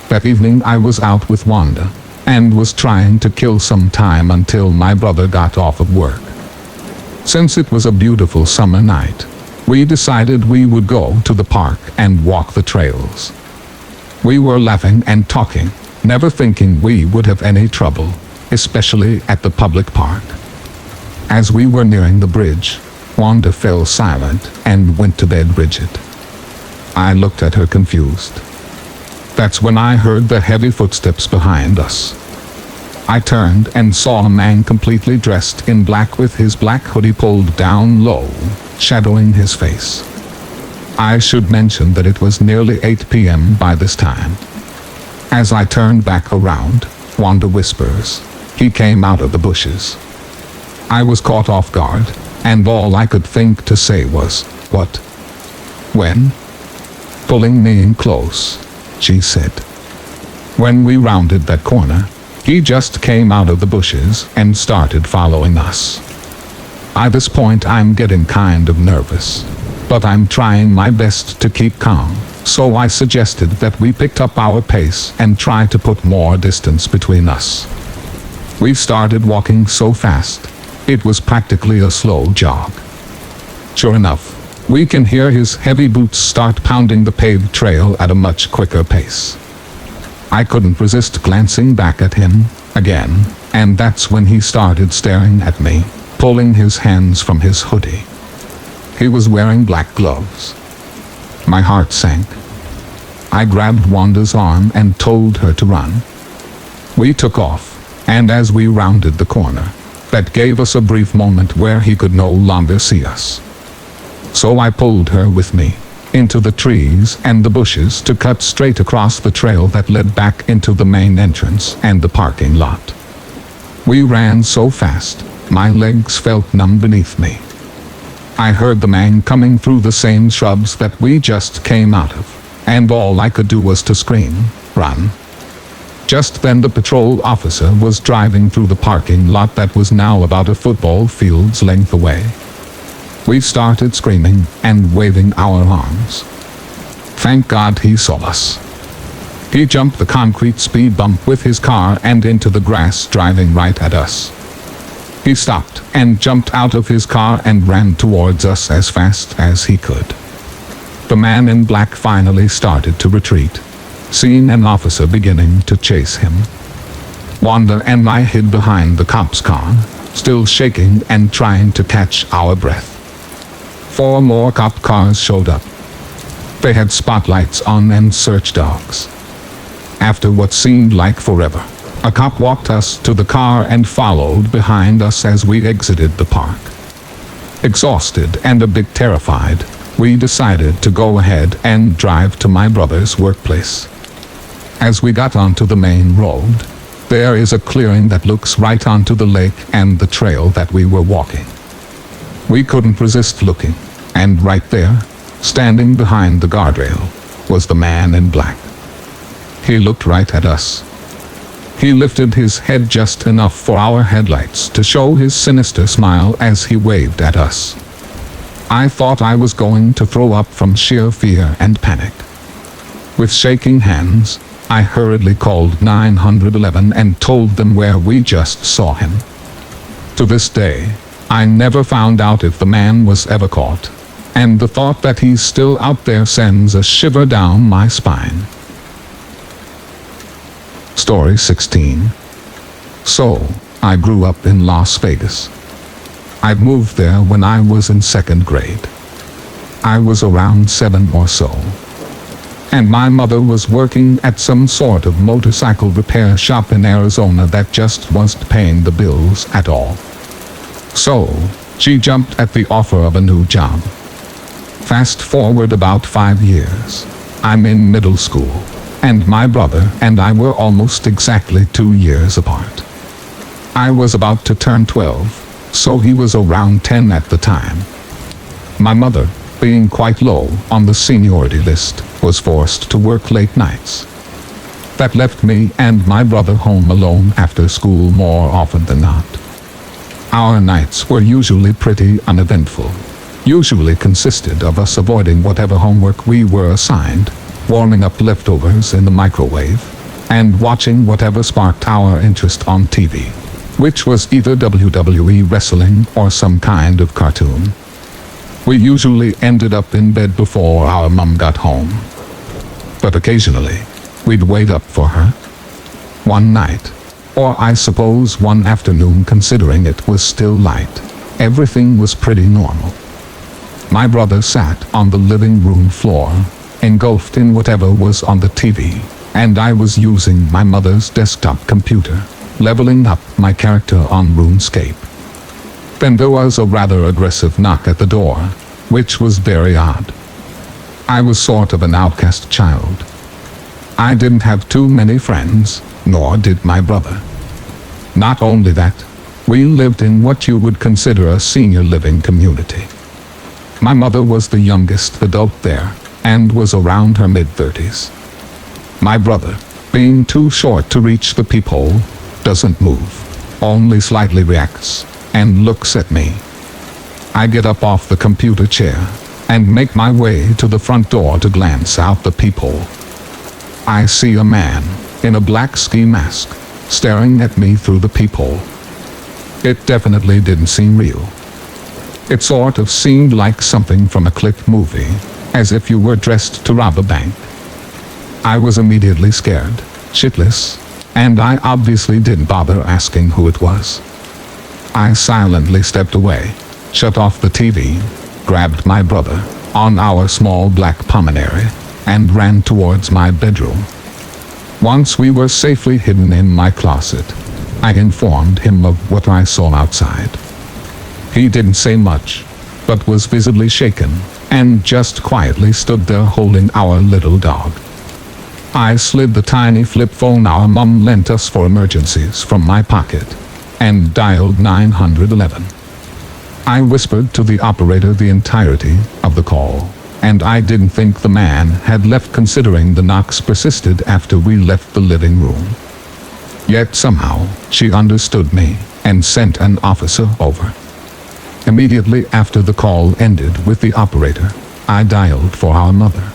That evening I was out with Wanda, and was trying to kill some time until my brother got off of work. Since it was a beautiful summer night, we decided we would go to the park and walk the trails. We were laughing and talking, never thinking we would have any trouble, especially at the public park. As we were nearing the bridge, Wanda fell silent and went to bed rigid. I looked at her confused. That's when I heard the heavy footsteps behind us. I turned and saw a man completely dressed in black with his black hoodie pulled down low, shadowing his face. I should mention that it was nearly 8 p.m. by this time. As I turned back around, Wanda whispers, "He came out of the bushes." I was caught off guard, and all I could think to say was, "What? When?" Pulling me in close, she said. When we rounded that corner, he just came out of the bushes and started following us. By this point I'm getting kind of nervous, but I'm trying my best to keep calm, so I suggested that we picked up our pace and try to put more distance between us. We started walking so fast, it was practically a slow jog. Sure enough, we can hear his heavy boots start pounding the paved trail at a much quicker pace. I couldn't resist glancing back at him again, and that's when he started staring at me, pulling his hands from his hoodie. He was wearing black gloves. My heart sank. I grabbed Wanda's arm and told her to run. We took off, and as we rounded the corner, that gave us a brief moment where he could no longer see us. So I pulled her with me, into the trees and the bushes to cut straight across the trail that led back into the main entrance and the parking lot. We ran so fast, my legs felt numb beneath me. I heard the man coming through the same shrubs that we just came out of, and all I could do was to scream, "Run!" Just then the patrol officer was driving through the parking lot that was now about a football field's length away. We started screaming and waving our arms. Thank God he saw us. He jumped the concrete speed bump with his car and into the grass, driving right at us. He stopped and jumped out of his car and ran towards us as fast as he could. The man in black finally started to retreat, seeing an officer beginning to chase him. Wanda and I hid behind the cop's car, still shaking and trying to catch our breath. 4 more cop cars showed up. They had spotlights on and search dogs. After what seemed like forever, a cop walked us to the car and followed behind us as we exited the park. Exhausted and a bit terrified, we decided to go ahead and drive to my brother's workplace. As we got onto the main road, there is a clearing that looks right onto the lake and the trail that we were walking. We couldn't resist looking, and right there, standing behind the guardrail, was the man in black. He looked right at us. He lifted his head just enough for our headlights to show his sinister smile as he waved at us. I thought I was going to throw up from sheer fear and panic. With shaking hands, I hurriedly called 911 and told them where we just saw him. To this day, I never found out if the man was ever caught, and the thought that he's still out there sends a shiver down my spine. Story 16. So, I grew up in Las Vegas. I moved there when I was in 2nd grade. I was around 7 or so. And my mother was working at some sort of motorcycle repair shop in Arizona that just wasn't paying the bills at all. So, she jumped at the offer of a new job. Fast forward about 5 years. I'm in middle school, and my brother and I were almost exactly 2 years apart. I was about to turn 12, so he was around 10 at the time. My mother, being quite low on the seniority list, was forced to work late nights. That left me and my brother home alone after school more often than not. Our nights were usually pretty uneventful. Usually consisted of us avoiding whatever homework we were assigned, warming up leftovers in the microwave, and watching whatever sparked our interest on TV, which was either WWE wrestling or some kind of cartoon. We usually ended up in bed before our mom got home. But occasionally, we'd wait up for her. One night, or I suppose one afternoon considering it was still light, everything was pretty normal. My brother sat on the living room floor, engulfed in whatever was on the TV, and I was using my mother's desktop computer, leveling up my character on RuneScape. Then there was a rather aggressive knock at the door, which was very odd. I was sort of an outcast child. I didn't have too many friends, nor did my brother. Not only that, we lived in what you would consider a senior living community. My mother was the youngest adult there, and was around her mid-30s. My brother, being too short to reach the peephole, doesn't move, only slightly reacts, and looks at me. I get up off the computer chair, and make my way to the front door to glance out the peephole. I see a man, in a black ski mask, staring at me through the peephole. It definitely didn't seem real. It sort of seemed like something from a click movie, as if you were dressed to rob a bank. I was immediately scared, shitless, and I obviously didn't bother asking who it was. I silently stepped away, shut off the TV, grabbed my brother, on our small black Pomeranian, and ran towards my bedroom. Once we were safely hidden in my closet, I informed him of what I saw outside. He didn't say much, but was visibly shaken, and just quietly stood there holding our little dog. I slid the tiny flip phone our mom lent us for emergencies from my pocket, and dialed 911. I whispered to the operator the entirety of the call, and I didn't think the man had left considering the knocks persisted after we left the living room. Yet somehow, she understood me and sent an officer over. Immediately after the call ended with the operator, I dialed for our mother.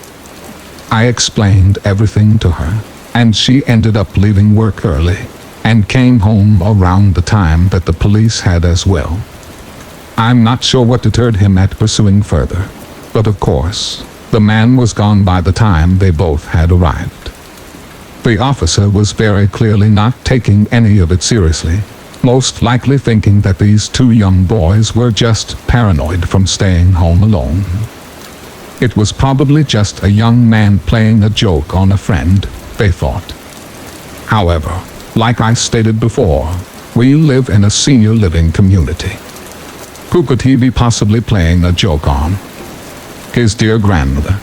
I explained everything to her, and she ended up leaving work early and came home around the time that the police had as well. I'm not sure what deterred him at pursuing further, but of course, the man was gone by the time they both had arrived. The officer was very clearly not taking any of it seriously, most likely thinking that these two young boys were just paranoid from staying home alone. It was probably just a young man playing a joke on a friend, they thought. However, like I stated before, we live in a senior living community. Who could he be possibly playing a joke on? His dear grandmother.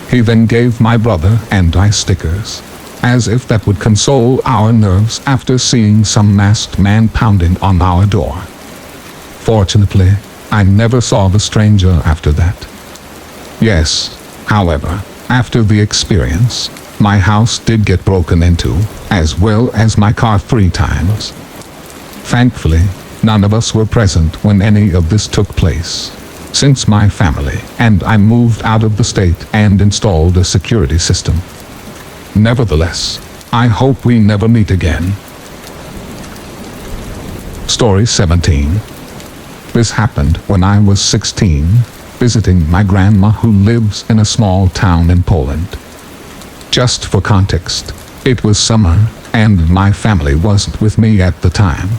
He then gave my brother and I stickers, as if that would console our nerves after seeing some masked man pounding on our door. Fortunately, I never saw the stranger after that. Yes, however, after the experience, my house did get broken into, as well as my car 3 times. Thankfully, none of us were present when any of this took place, since my family and I moved out of the state and installed a security system. Nevertheless, I hope we never meet again. Story 17. This happened when I was 16, visiting my grandma who lives in a small town in Poland. Just for context, it was summer, and my family wasn't with me at the time.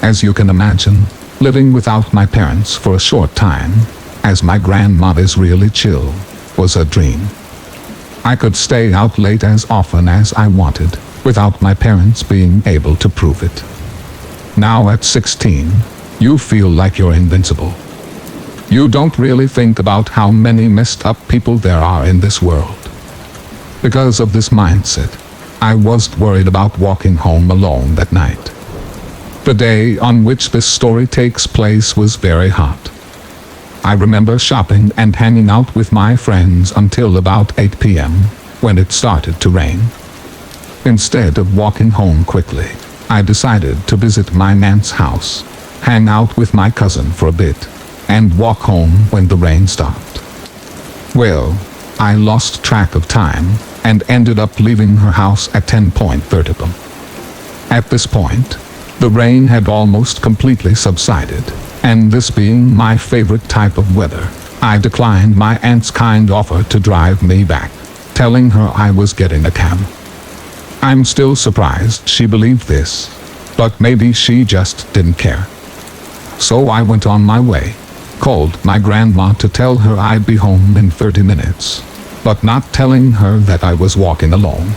As you can imagine, living without my parents for a short time, as my grandma is really chill, was a dream. I could stay out late as often as I wanted, without my parents being able to prove it. Now at 16, you feel like you're invincible. You don't really think about how many messed up people there are in this world. Because of this mindset, I wasn't worried about walking home alone that night. The day on which this story takes place was very hot. I remember shopping and hanging out with my friends until about 8 p.m., when it started to rain. Instead of walking home quickly, I decided to visit my aunt's house, hang out with my cousin for a bit, and walk home when the rain stopped. Well, I lost track of time and ended up leaving her house at 10:30 p.m. At this point, the rain had almost completely subsided, and this being my favorite type of weather, I declined my aunt's kind offer to drive me back, telling her I was getting a cab. I'm still surprised she believed this, but maybe she just didn't care. So I went on my way, called my grandma to tell her I'd be home in 30 minutes, but not telling her that I was walking alone.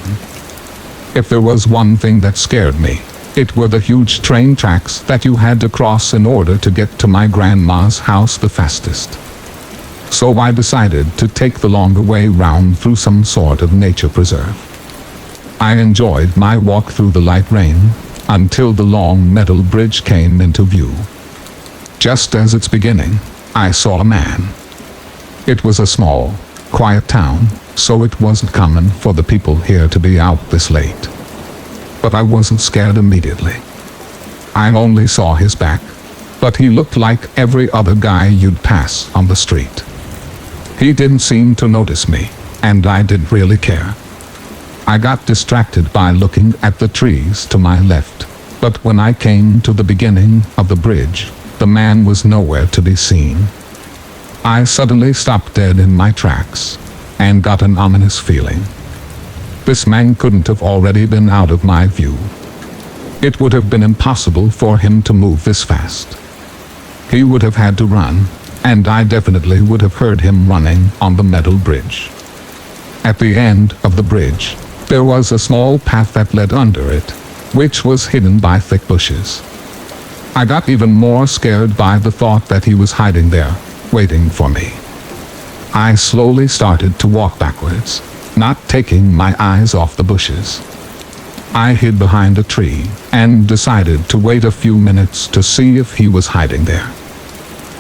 If there was one thing that scared me, it were the huge train tracks that you had to cross in order to get to my grandma's house the fastest. So I decided to take the longer way round through some sort of nature preserve. I enjoyed my walk through the light rain, until the long metal bridge came into view. Just as it's beginning, I saw a man. It was a small, quiet town, so it wasn't common for the people here to be out this late. But I wasn't scared immediately. I only saw his back, but he looked like every other guy you'd pass on the street. He didn't seem to notice me, and I didn't really care. I got distracted by looking at the trees to my left, but when I came to the beginning of the bridge, the man was nowhere to be seen. I suddenly stopped dead in my tracks, and got an ominous feeling. This man couldn't have already been out of my view. It would have been impossible for him to move this fast. He would have had to run, and I definitely would have heard him running on the metal bridge. At the end of the bridge, there was a small path that led under it, which was hidden by thick bushes. I got even more scared by the thought that he was hiding there, waiting for me. I slowly started to walk backwards, not taking my eyes off the bushes. I hid behind a tree and decided to wait a few minutes to see if he was hiding there.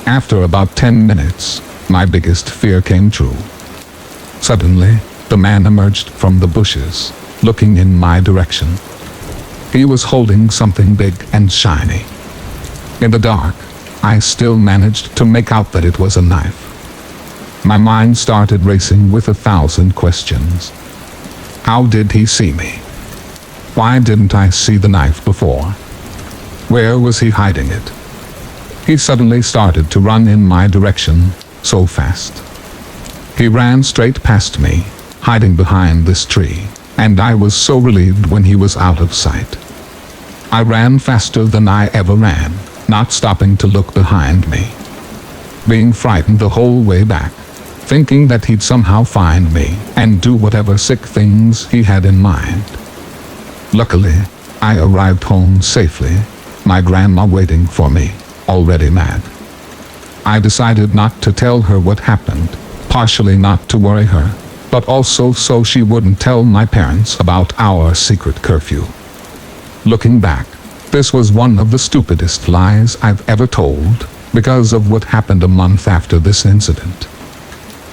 After about 10 minutes, My biggest fear came true. Suddenly, the man emerged from the bushes, looking in my direction. He was holding something big and shiny. In the dark, I still managed to make out that it was a knife. My mind started racing with 1,000 questions. How did he see me? Why didn't I see the knife before? Where was he hiding it? He suddenly started to run in my direction, so fast. He ran straight past me, hiding behind this tree, and I was so relieved when he was out of sight. I ran faster than I ever ran, not stopping to look behind me. Being frightened the whole way back, thinking that he'd somehow find me and do whatever sick things he had in mind. Luckily, I arrived home safely, my grandma waiting for me, already mad. I decided not to tell her what happened, partially not to worry her, but also so she wouldn't tell my parents about our secret curfew. Looking back, this was one of the stupidest lies I've ever told, because of what happened a month after this incident.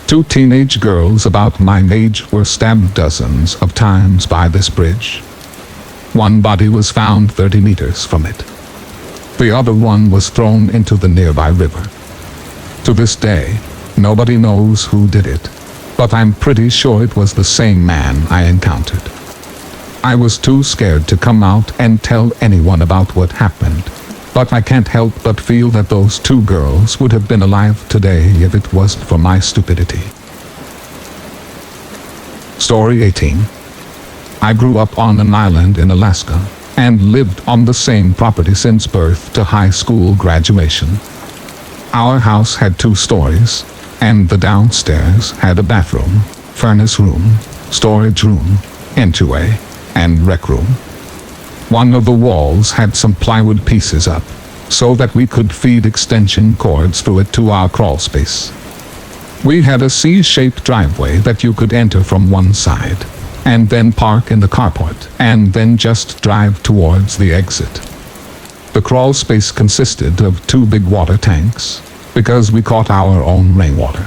2 teenage girls about my age were stabbed dozens of times by this bridge. One body was found 30 meters from it. The other one was thrown into the nearby river. To this day, nobody knows who did it, but I'm pretty sure it was the same man I encountered. I was too scared to come out and tell anyone about what happened, but I can't help but feel that those 2 girls would have been alive today if it wasn't for my stupidity. Story 18. I grew up on an island in Alaska and lived on the same property since birth to high school graduation. Our house had 2 stories, and the downstairs had a bathroom, furnace room, storage room, entryway, and rec room. One of the walls had some plywood pieces up, so that we could feed extension cords through it to our crawl space. We had a C-shaped driveway that you could enter from one side, and then park in the carport, and then just drive towards the exit. The crawl space consisted of 2 big water tanks, because we caught our own rainwater.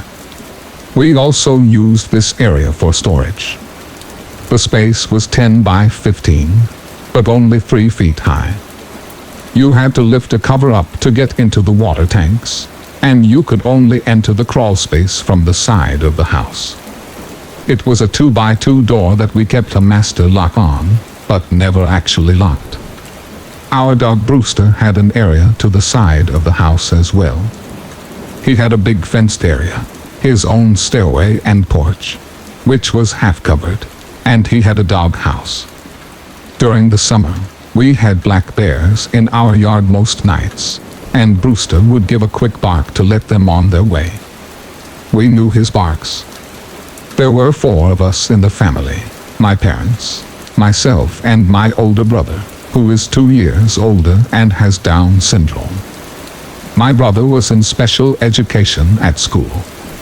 We also used this area for storage. The space was 10 by 15, but only 3 feet high. You had to lift a cover up to get into the water tanks, and you could only enter the crawl space from the side of the house. It was a 2 by 2 door that we kept a master lock on, but never actually locked. Our dog Brewster had an area to the side of the house as well. He had a big fenced area, his own stairway and porch, which was half covered, and he had a dog house. During the summer, we had black bears in our yard most nights, and Brewster would give a quick bark to let them on their way. We knew his barks. There were 4 of us in the family, my parents, myself and my older brother, who is 2 years older and has Down syndrome. My brother was in special education at school,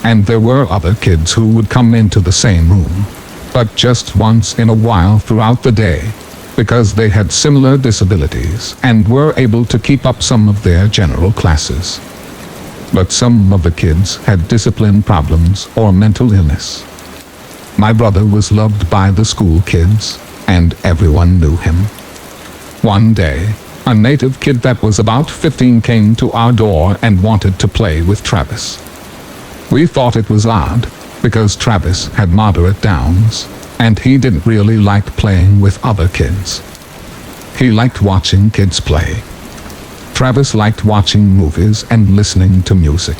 and there were other kids who would come into the same room, but just once in a while throughout the day, because they had similar disabilities and were able to keep up some of their general classes. But some of the kids had discipline problems or mental illness. My brother was loved by the school kids, and everyone knew him. One day, a native kid that was about 15 came to our door and wanted to play with Travis. We thought it was odd, because Travis had moderate Downs, and he didn't really like playing with other kids. He liked watching kids play. Travis liked watching movies and listening to music.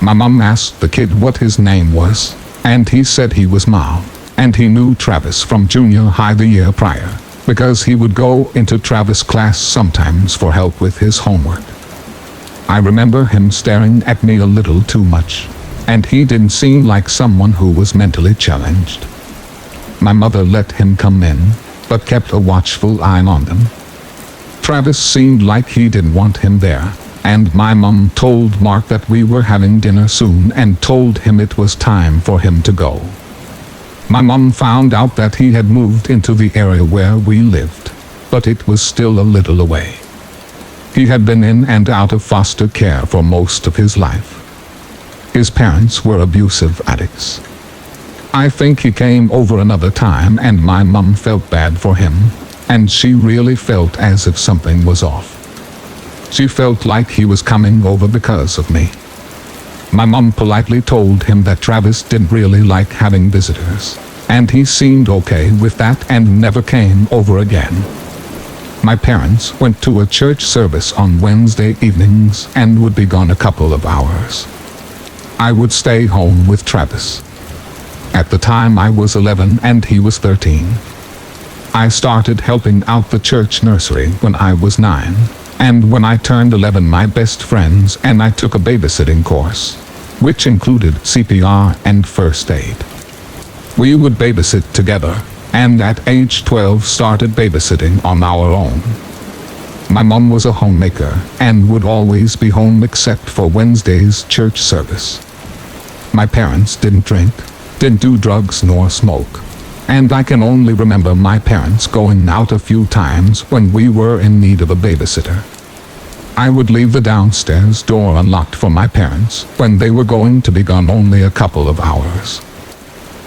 My mom asked the kid what his name was, and he said he was Mao, and he knew Travis from junior high the year prior, because he would go into Travis' class sometimes for help with his homework. I remember him staring at me a little too much, and he didn't seem like someone who was mentally challenged. My mother let him come in, but kept a watchful eye on them. Travis seemed like he didn't want him there, and my mom told Mark that we were having dinner soon and told him it was time for him to go. My mom found out that he had moved into the area where we lived, but it was still a little away. He had been in and out of foster care for most of his life. His parents were abusive addicts. I think he came over another time and my mum felt bad for him, and she really felt as if something was off. She felt like he was coming over because of me. My mum politely told him that Travis didn't really like having visitors, and he seemed okay with that and never came over again. My parents went to a church service on Wednesday evenings and would be gone a couple of hours. I would stay home with Travis. At the time I was 11 and he was 13. I started helping out the church nursery when I was 9, and when I turned 11 my best friends and I took a babysitting course, which included CPR and first aid. We would babysit together, and at age 12 started babysitting on our own. My mom was a homemaker and would always be home except for Wednesday's church service. My parents didn't drink, didn't do drugs nor smoke, and I can only remember my parents going out a few times when we were in need of a babysitter. I would leave the downstairs door unlocked for my parents when they were going to be gone only a couple of hours.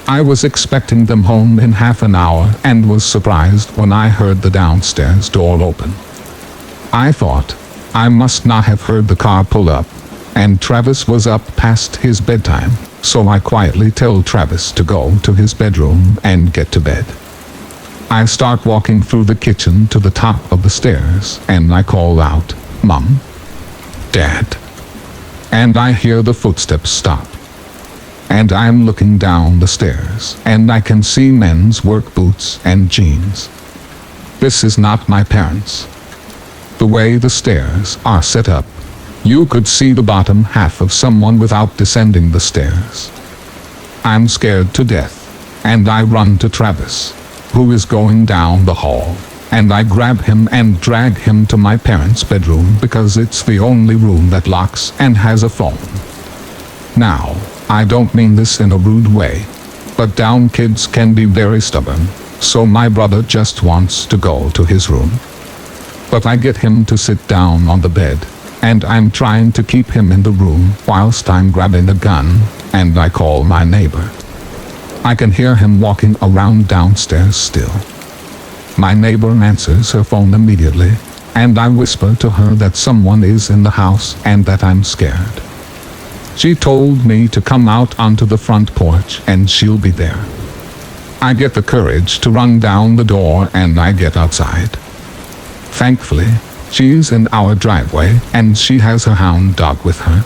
I was expecting them home in half an hour and was surprised when I heard the downstairs door open. I thought I must not have heard the car pull up, and Travis was up past his bedtime, so I quietly tell Travis to go to his bedroom and get to bed. I start walking through the kitchen to the top of the stairs and I call out, "Mom, Dad," and I hear the footsteps stop. And I'm looking down the stairs and I can see men's work boots and jeans. This is not my parents. The way the stairs are set up, you could see the bottom half of someone without descending the stairs. I'm scared to death, and I run to Travis, who is going down the hall, and I grab him and drag him to my parents' bedroom because it's the only room that locks and has a phone. Now, I don't mean this in a rude way, but down kids can be very stubborn, so my brother just wants to go to his room. But I get him to sit down on the bed, and I'm trying to keep him in the room whilst I'm grabbing a gun, and I call my neighbor. I can hear him walking around downstairs still. My neighbor answers her phone immediately, and I whisper to her that someone is in the house and that I'm scared. She told me to come out onto the front porch and she'll be there. I get the courage to run down the door and I get outside. Thankfully, she's in our driveway and she has her hound dog with her.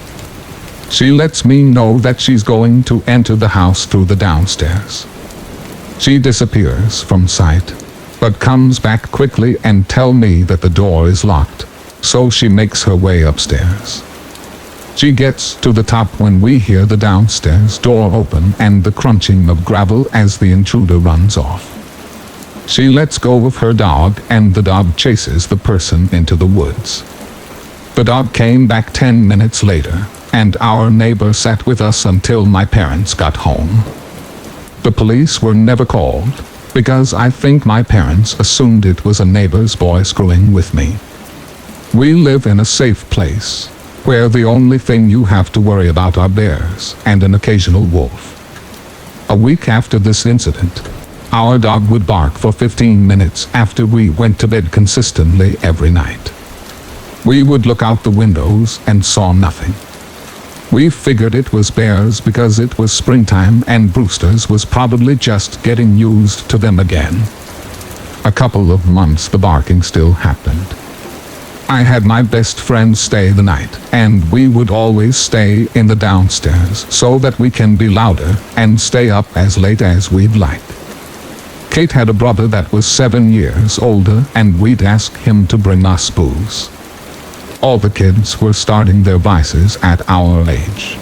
She lets me know that she's going to enter the house through the downstairs. She disappears from sight, but comes back quickly and tells me that the door is locked, so she makes her way upstairs. She gets to the top when we hear the downstairs door open and the crunching of gravel as the intruder runs off. She lets go of her dog and the dog chases the person into the woods. The dog came back 10 minutes later, and our neighbor sat with us until my parents got home. The police were never called, because I think my parents assumed it was a neighbor's boy screwing with me. We live in a safe place, where the only thing you have to worry about are bears and an occasional wolf. A week after this incident, our dog would bark for 15 minutes after we went to bed consistently every night. We would look out the windows and saw nothing. We figured it was bears because it was springtime and Brewster's was probably just getting used to them again. A couple of months the barking still happened. I had my best friend stay the night, and we would always stay in the downstairs so that we can be louder and stay up as late as we'd like. Kate had a brother that was 7 years older and we'd ask him to bring us booze. All the kids were starting their vices at our age.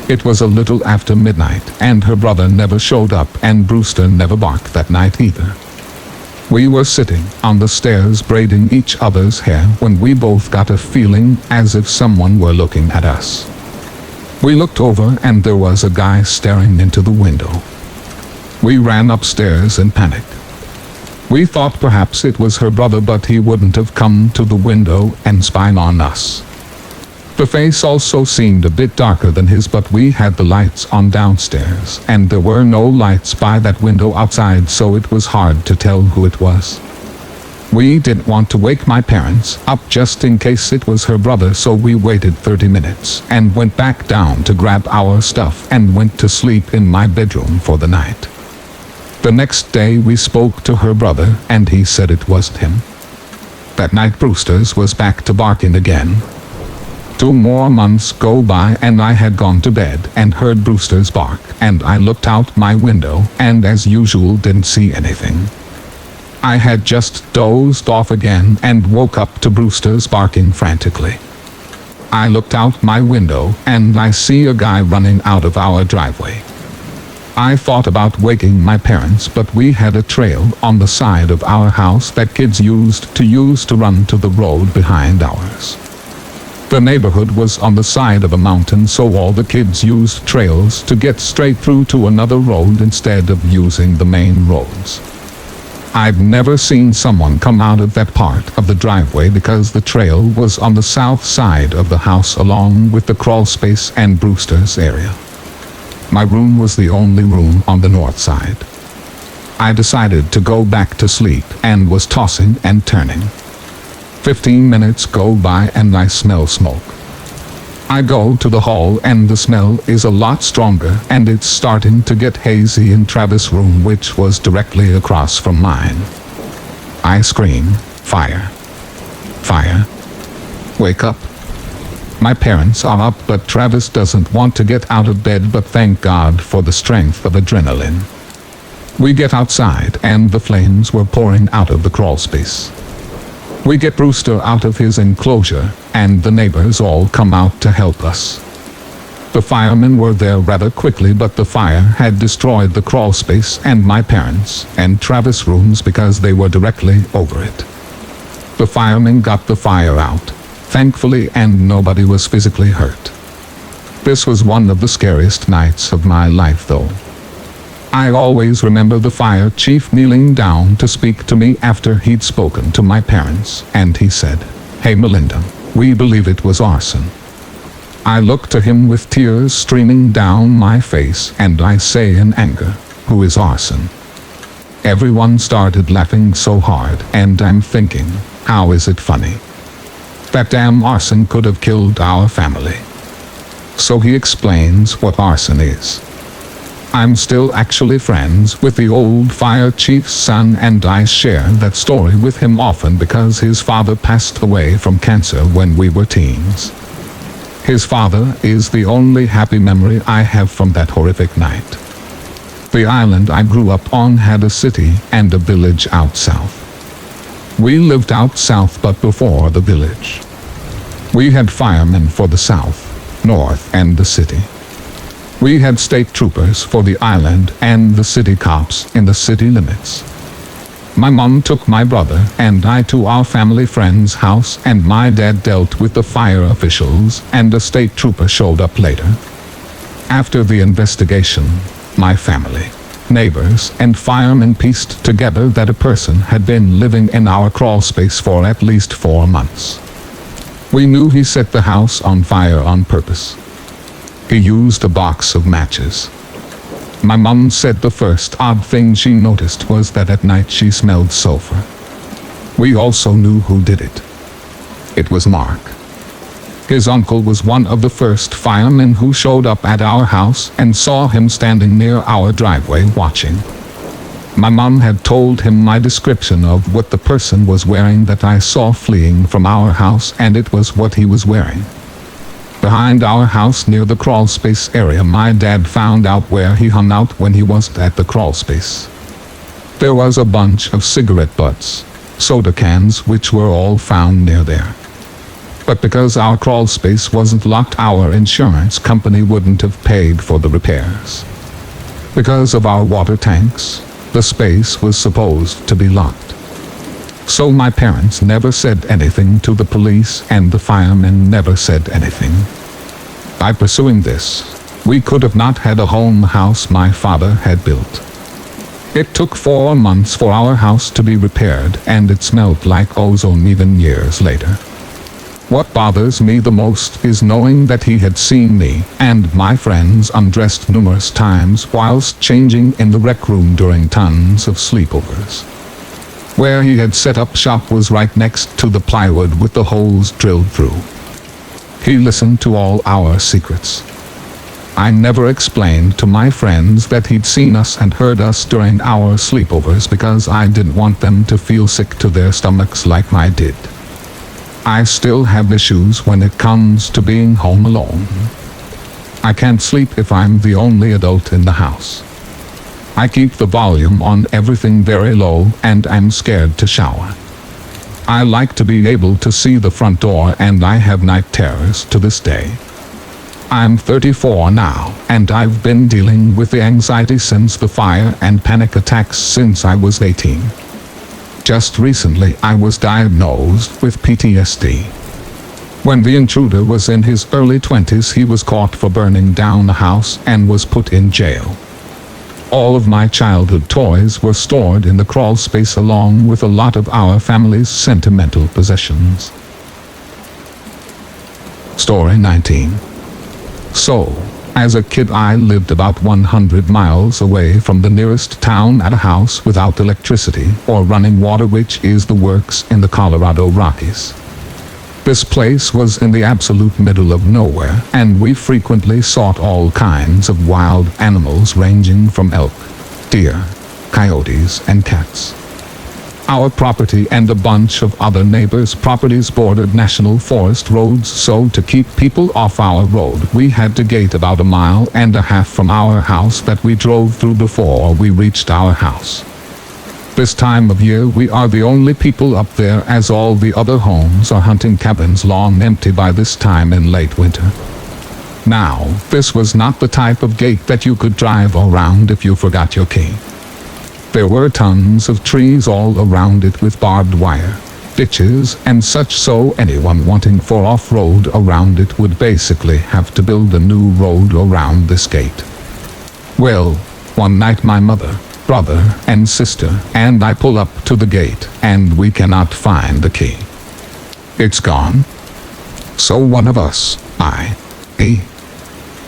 It was a little after midnight and her brother never showed up and Brewster never barked that night either. We were sitting on the stairs braiding each other's hair when we both got a feeling as if someone were looking at us. We looked over and there was a guy staring into the window. We ran upstairs in panic. We thought perhaps it was her brother, but he wouldn't have come to the window and spy on us. The face also seemed a bit darker than his, but we had the lights on downstairs, and there were no lights by that window outside, so it was hard to tell who it was. We didn't want to wake my parents up just in case it was her brother, so we waited 30 minutes and went back down to grab our stuff and went to sleep in my bedroom for the night. The next day we spoke to her brother and he said it wasn't him. That night Brewster's was back to barking again. 2 more months go by and I had gone to bed and heard Brewster's bark, and I looked out my window and as usual didn't see anything. I had just dozed off again and woke up to Brewster's barking frantically. I looked out my window and I see a guy running out of our driveway. I thought about waking my parents, but we had a trail on the side of our house that kids used to run to the road behind ours. The neighborhood was on the side of a mountain, so all the kids used trails to get straight through to another road instead of using the main roads. I'd never seen someone come out of that part of the driveway because the trail was on the south side of the house along with the crawl space and Brewster's area. My room was the only room on the north side. I decided to go back to sleep and was tossing and turning. 15 minutes go by and I smell smoke. I go to the hall and the smell is a lot stronger and it's starting to get hazy in Travis' room, which was directly across from mine. I scream, "Fire! Fire! Wake up!" My parents are up, but Travis doesn't want to get out of bed, but thank God for the strength of adrenaline. We get outside and the flames were pouring out of the crawl space. We get Brewster out of his enclosure, and the neighbors all come out to help us. The firemen were there rather quickly, but the fire had destroyed the crawl space and my parents' and Travis' rooms because they were directly over it. The firemen got the fire out, thankfully, and nobody was physically hurt. This was one of the scariest nights of my life, though. I always remember the fire chief kneeling down to speak to me after he'd spoken to my parents, and he said, "Hey Melinda, we believe it was arson." I looked to him with tears streaming down my face, and I say in anger, "Who is arson?" Everyone started laughing so hard, and I'm thinking, how is it funny? That damn arson could have killed our family. So he explains what arson is. I'm still actually friends with the old fire chief's son, and I share that story with him often because his father passed away from cancer when we were teens. His father is the only happy memory I have from that horrific night. The island I grew up on had a city and a village out south. We lived out south, but before the village. We had firemen for the south, north, and the city. We had state troopers for the island and the city cops in the city limits. My mom took my brother and I to our family friend's house, and my dad dealt with the fire officials, and a state trooper showed up later. After the investigation, my family, neighbors, and firemen pieced together that a person had been living in our crawl space for at least 4 months. We knew he set the house on fire on purpose. He used a box of matches. My mom said the first odd thing she noticed was that at night she smelled sulfur. We also knew who did it. It was Mark. His uncle was one of the first firemen who showed up at our house and saw him standing near our driveway watching. My mom had told him my description of what the person was wearing that I saw fleeing from our house, and it was what he was wearing. Behind our house near the crawl space area, my dad found out where he hung out when he wasn't at the crawl space. There was a bunch of cigarette butts, soda cans, which were all found near there. But because our crawl space wasn't locked, our insurance company wouldn't have paid for the repairs. Because of our water tanks, the space was supposed to be locked. So my parents never said anything to the police, and the firemen never said anything. By pursuing this, we could have not had a home house my father had built. It took 4 months for our house to be repaired, and it smelled like ozone even years later. What bothers me the most is knowing that he had seen me and my friends undressed numerous times whilst changing in the rec room during tons of sleepovers. Where he had set up shop was right next to the plywood with the holes drilled through. He listened to all our secrets. I never explained to my friends that he'd seen us and heard us during our sleepovers because I didn't want them to feel sick to their stomachs like I did. I still have issues when it comes to being home alone. I can't sleep if I'm the only adult in the house. I keep the volume on everything very low and I'm scared to shower. I like to be able to see the front door and I have night terrors to this day. I'm 34 now and I've been dealing with the anxiety since the fire and panic attacks since I was 18. Just recently I was diagnosed with PTSD. When the intruder was in his early 20s, he was caught for burning down a house and was put in jail. All of my childhood toys were stored in the crawl space along with a lot of our family's sentimental possessions. Story 19. So, as a kid I lived about 100 miles away from the nearest town at a house without electricity or running water, which is the works in the Colorado Rockies. This place was in the absolute middle of nowhere, and we frequently saw all kinds of wild animals ranging from elk, deer, coyotes, and cats. Our property and a bunch of other neighbors' properties bordered national forest roads, so to keep people off our road we had to gate about 1.5 miles from our house that we drove through before we reached our house. This time of year we are the only people up there, as all the other homes are hunting cabins long empty by this time in late winter. Now, this was not the type of gate that you could drive around if you forgot your key. There were tons of trees all around it with barbed wire, ditches and such, so anyone wanting for off-road around it would basically have to build a new road around this gate. Well, one night my mother, brother and sister and I pull up to the gate and we cannot find the key. It's gone. So one of us,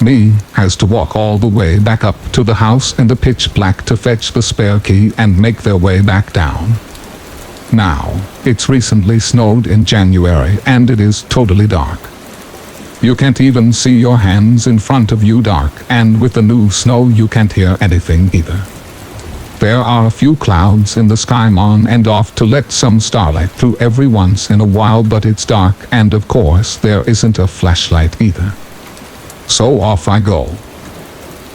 me, has to walk all the way back up to the house in the pitch black to fetch the spare key and make their way back down. Now, it's recently snowed in January and it is totally dark. You can't even see your hands in front of you dark, and with the new snow you can't hear anything either. There are a few clouds in the sky on and off to let some starlight through every once in a while, but it's dark and of course there isn't a flashlight either. So off I go.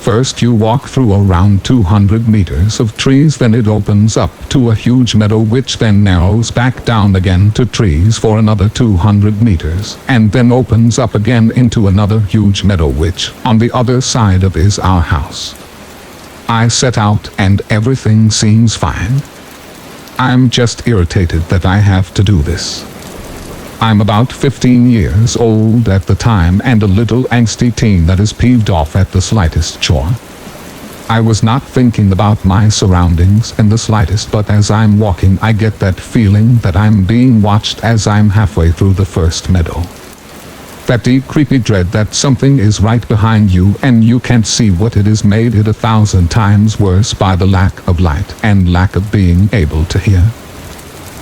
First you walk through around 200 meters of trees, then it opens up to a huge meadow which then narrows back down again to trees for another 200 meters, and then opens up again into another huge meadow which on the other side of is our house. I set out and everything seems fine. I'm just irritated that I have to do this. I'm about 15 years old at the time and a little angsty teen that is peeved off at the slightest chore. I was not thinking about my surroundings in the slightest, but as I'm walking I get that feeling that I'm being watched as I'm halfway through the first meadow. That deep creepy dread that something is right behind you and you can't see what it is, made it 1,000 times worse by the lack of light and lack of being able to hear.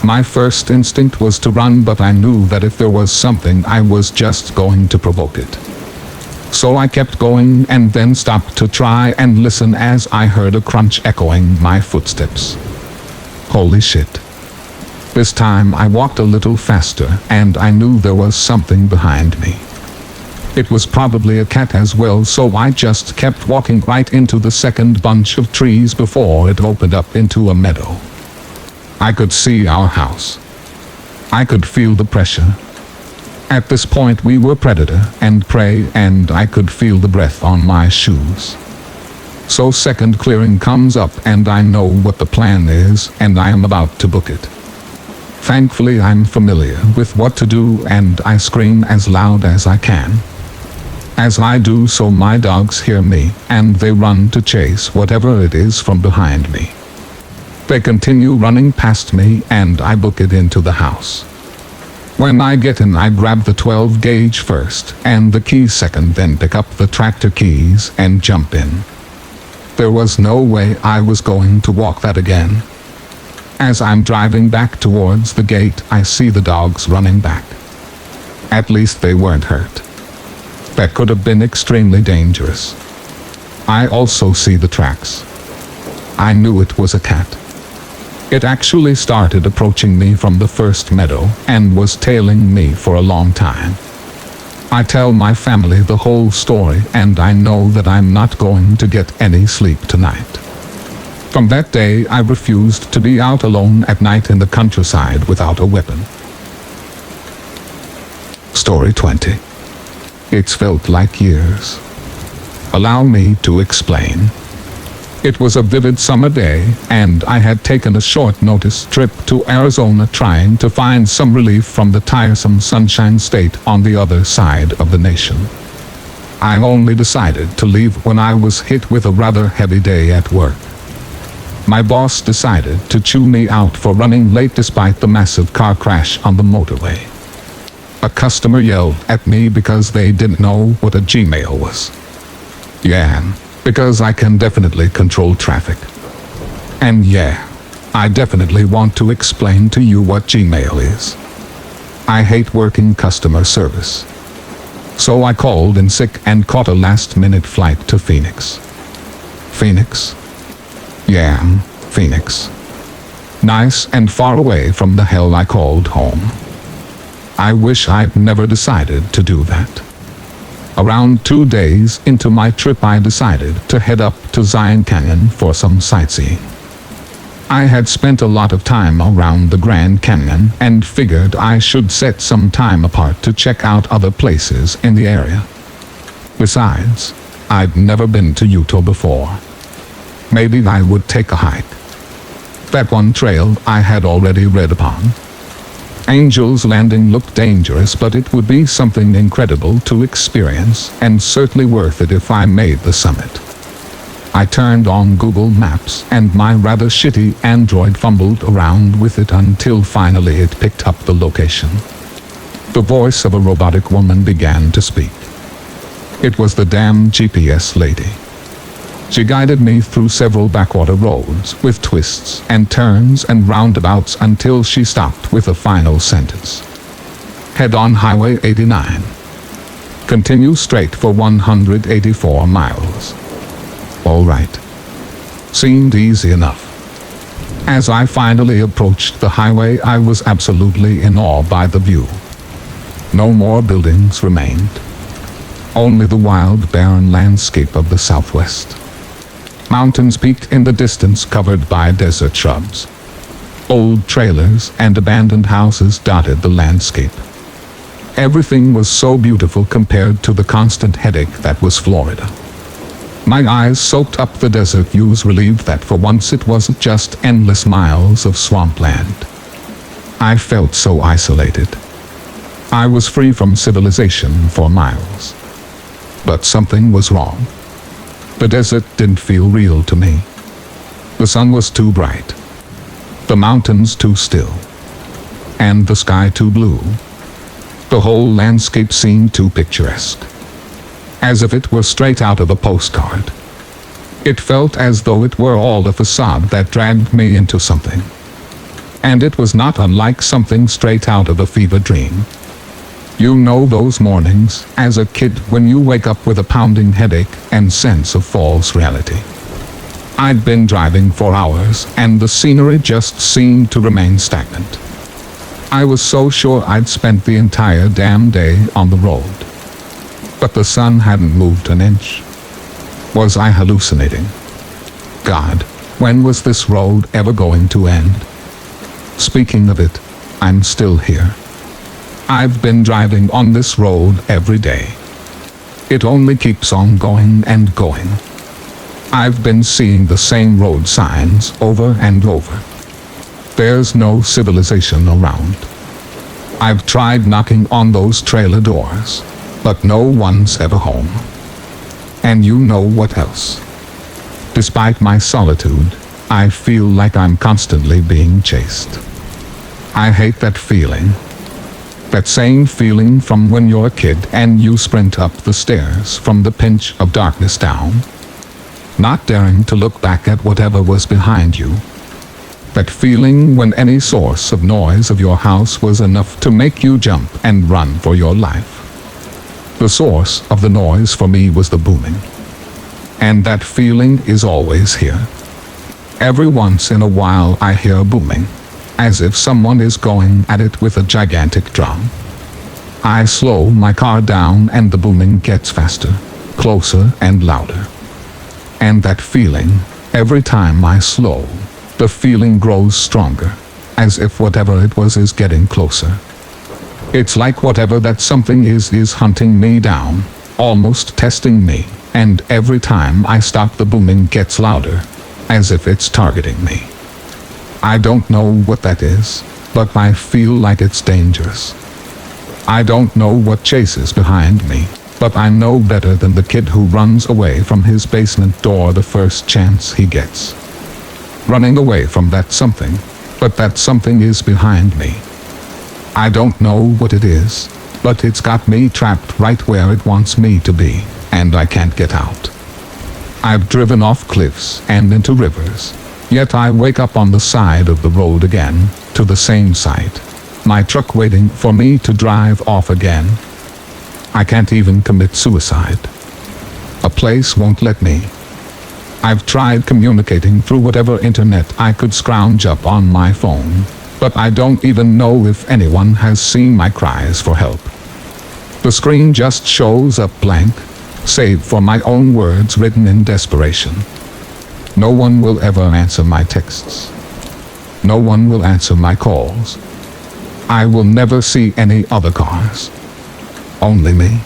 My first instinct was to run, but I knew that if there was something I was just going to provoke it. So I kept going and then stopped to try and listen as I heard a crunch echoing my footsteps. Holy shit. This time I walked a little faster and I knew there was something behind me. It was probably a cat as well, so I just kept walking right into the second bunch of trees before it opened up into a meadow. I could see our house. I could feel the pressure. At this point we were predator and prey, and I could feel the breath on my shoes. So second clearing comes up and I know what the plan is and I am about to book it. Thankfully I'm familiar with what to do and I scream as loud as I can. As I do so my dogs hear me and they run to chase whatever it is from behind me. They continue running past me and I book it into the house. When I get in, I grab the 12 gauge first and the keys second, then pick up the tractor keys and jump in. There was no way I was going to walk that again. As I'm driving back towards the gate, I see the dogs running back. At least they weren't hurt. That could have been extremely dangerous. I also see the tracks. I knew it was a cat. It actually started approaching me from the first meadow and was tailing me for a long time. I tell my family the whole story, and I know that I'm not going to get any sleep tonight. From that day, I refused to be out alone at night in the countryside without a weapon. Story 20. It's felt like years. Allow me to explain. It was a vivid summer day, and I had taken a short notice trip to Arizona trying to find some relief from the tiresome Sunshine State on the other side of the nation. I only decided to leave when I was hit with a rather heavy day at work. My boss decided to chew me out for running late despite the massive car crash on the motorway. A customer yelled at me because they didn't know what a Gmail was. Yeah, because I can definitely control traffic. And yeah, I definitely want to explain to you what Gmail is. I hate working customer service. So I called in sick and caught a last-minute flight to Phoenix. Phoenix? Yeah, Phoenix. Nice and far away from the hell I called home. I wish I'd never decided to do that. Around 2 days into my trip, I decided to head up to Zion Canyon for some sightseeing. I had spent a lot of time around the Grand Canyon and figured I should set some time apart to check out other places in the area. Besides, I'd never been to Utah before. Maybe I would take a hike. That one trail I had already read upon. Angel's Landing looked dangerous, but it would be something incredible to experience, and certainly worth it if I made the summit. I turned on Google Maps, and my rather shitty Android fumbled around with it until finally it picked up the location. The voice of a robotic woman began to speak. It was the damn GPS lady. She guided me through several backwater roads with twists and turns and roundabouts until she stopped with a final sentence. Head on Highway 89. Continue straight for 184 miles. All right. Seemed easy enough. As I finally approached the highway, I was absolutely in awe by the view. No more buildings remained. Only the wild, barren landscape of the southwest. Mountains peaked in the distance, covered by desert shrubs. Old trailers and abandoned houses dotted the landscape. Everything was so beautiful compared to the constant headache that was Florida. My eyes soaked up the desert views, relieved that for once it wasn't just endless miles of swampland. I felt so isolated. I was free from civilization for miles. But something was wrong. The desert didn't feel real to me. The sun was too bright. The mountains too still. And the sky too blue. The whole landscape seemed too picturesque. As if it were straight out of a postcard. It felt as though it were all a facade that dragged me into something. And it was not unlike something straight out of a fever dream. You know those mornings as a kid when you wake up with a pounding headache and sense of false reality. I'd been driving for hours and the scenery just seemed to remain stagnant. I was so sure I'd spent the entire damn day on the road. But the sun hadn't moved an inch. Was I hallucinating? God, when was this road ever going to end? Speaking of it, I'm still here. I've been driving on this road every day. It only keeps on going and going. I've been seeing the same road signs over and over. There's no civilization around. I've tried knocking on those trailer doors, but no one's ever home. And you know what else? Despite my solitude, I feel like I'm constantly being chased. I hate that feeling. That same feeling from when you're a kid and you sprint up the stairs from the pinch of darkness down, not daring to look back at whatever was behind you. That feeling when any source of noise of your house was enough to make you jump and run for your life. The source of the noise for me was the booming. And that feeling is always here. Every once in a while I hear booming, as if someone is going at it with a gigantic drum. I slow my car down and the booming gets faster, closer and louder. And that feeling, every time I slow, the feeling grows stronger, as if whatever it was is getting closer. It's like whatever that something is hunting me down, almost testing me, and every time I stop the booming gets louder, as if it's targeting me. I don't know what that is, but I feel like it's dangerous. I don't know what chases behind me, but I know better than the kid who runs away from his basement door the first chance he gets. Running away from that something, but that something is behind me. I don't know what it is, but it's got me trapped right where it wants me to be, and I can't get out. I've driven off cliffs and into rivers, yet I wake up on the side of the road again, to the same site, my truck waiting for me to drive off again. I can't even commit suicide. A place won't let me. I've tried communicating through whatever internet I could scrounge up on my phone, but I don't even know if anyone has seen my cries for help. The screen just shows up blank, save for my own words written in desperation. No one will ever answer my texts. No one will answer my calls. I will never see any other cars. Only me.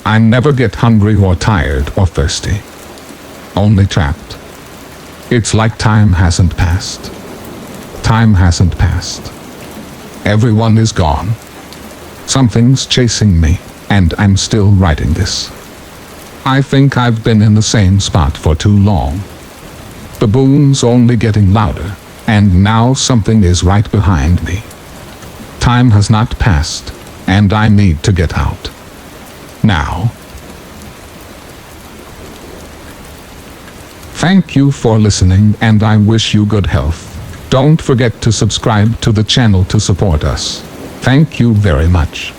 I never get hungry or tired or thirsty. Only trapped. It's like time hasn't passed. Time hasn't passed. Everyone is gone. Something's chasing me, and I'm still writing this. I think I've been in the same spot for too long. The boom's only getting louder, and now something is right behind me. Time has not passed, and I need to get out. Now. Thank you for listening, and I wish you good health. Don't forget to subscribe to the channel to support us. Thank you very much.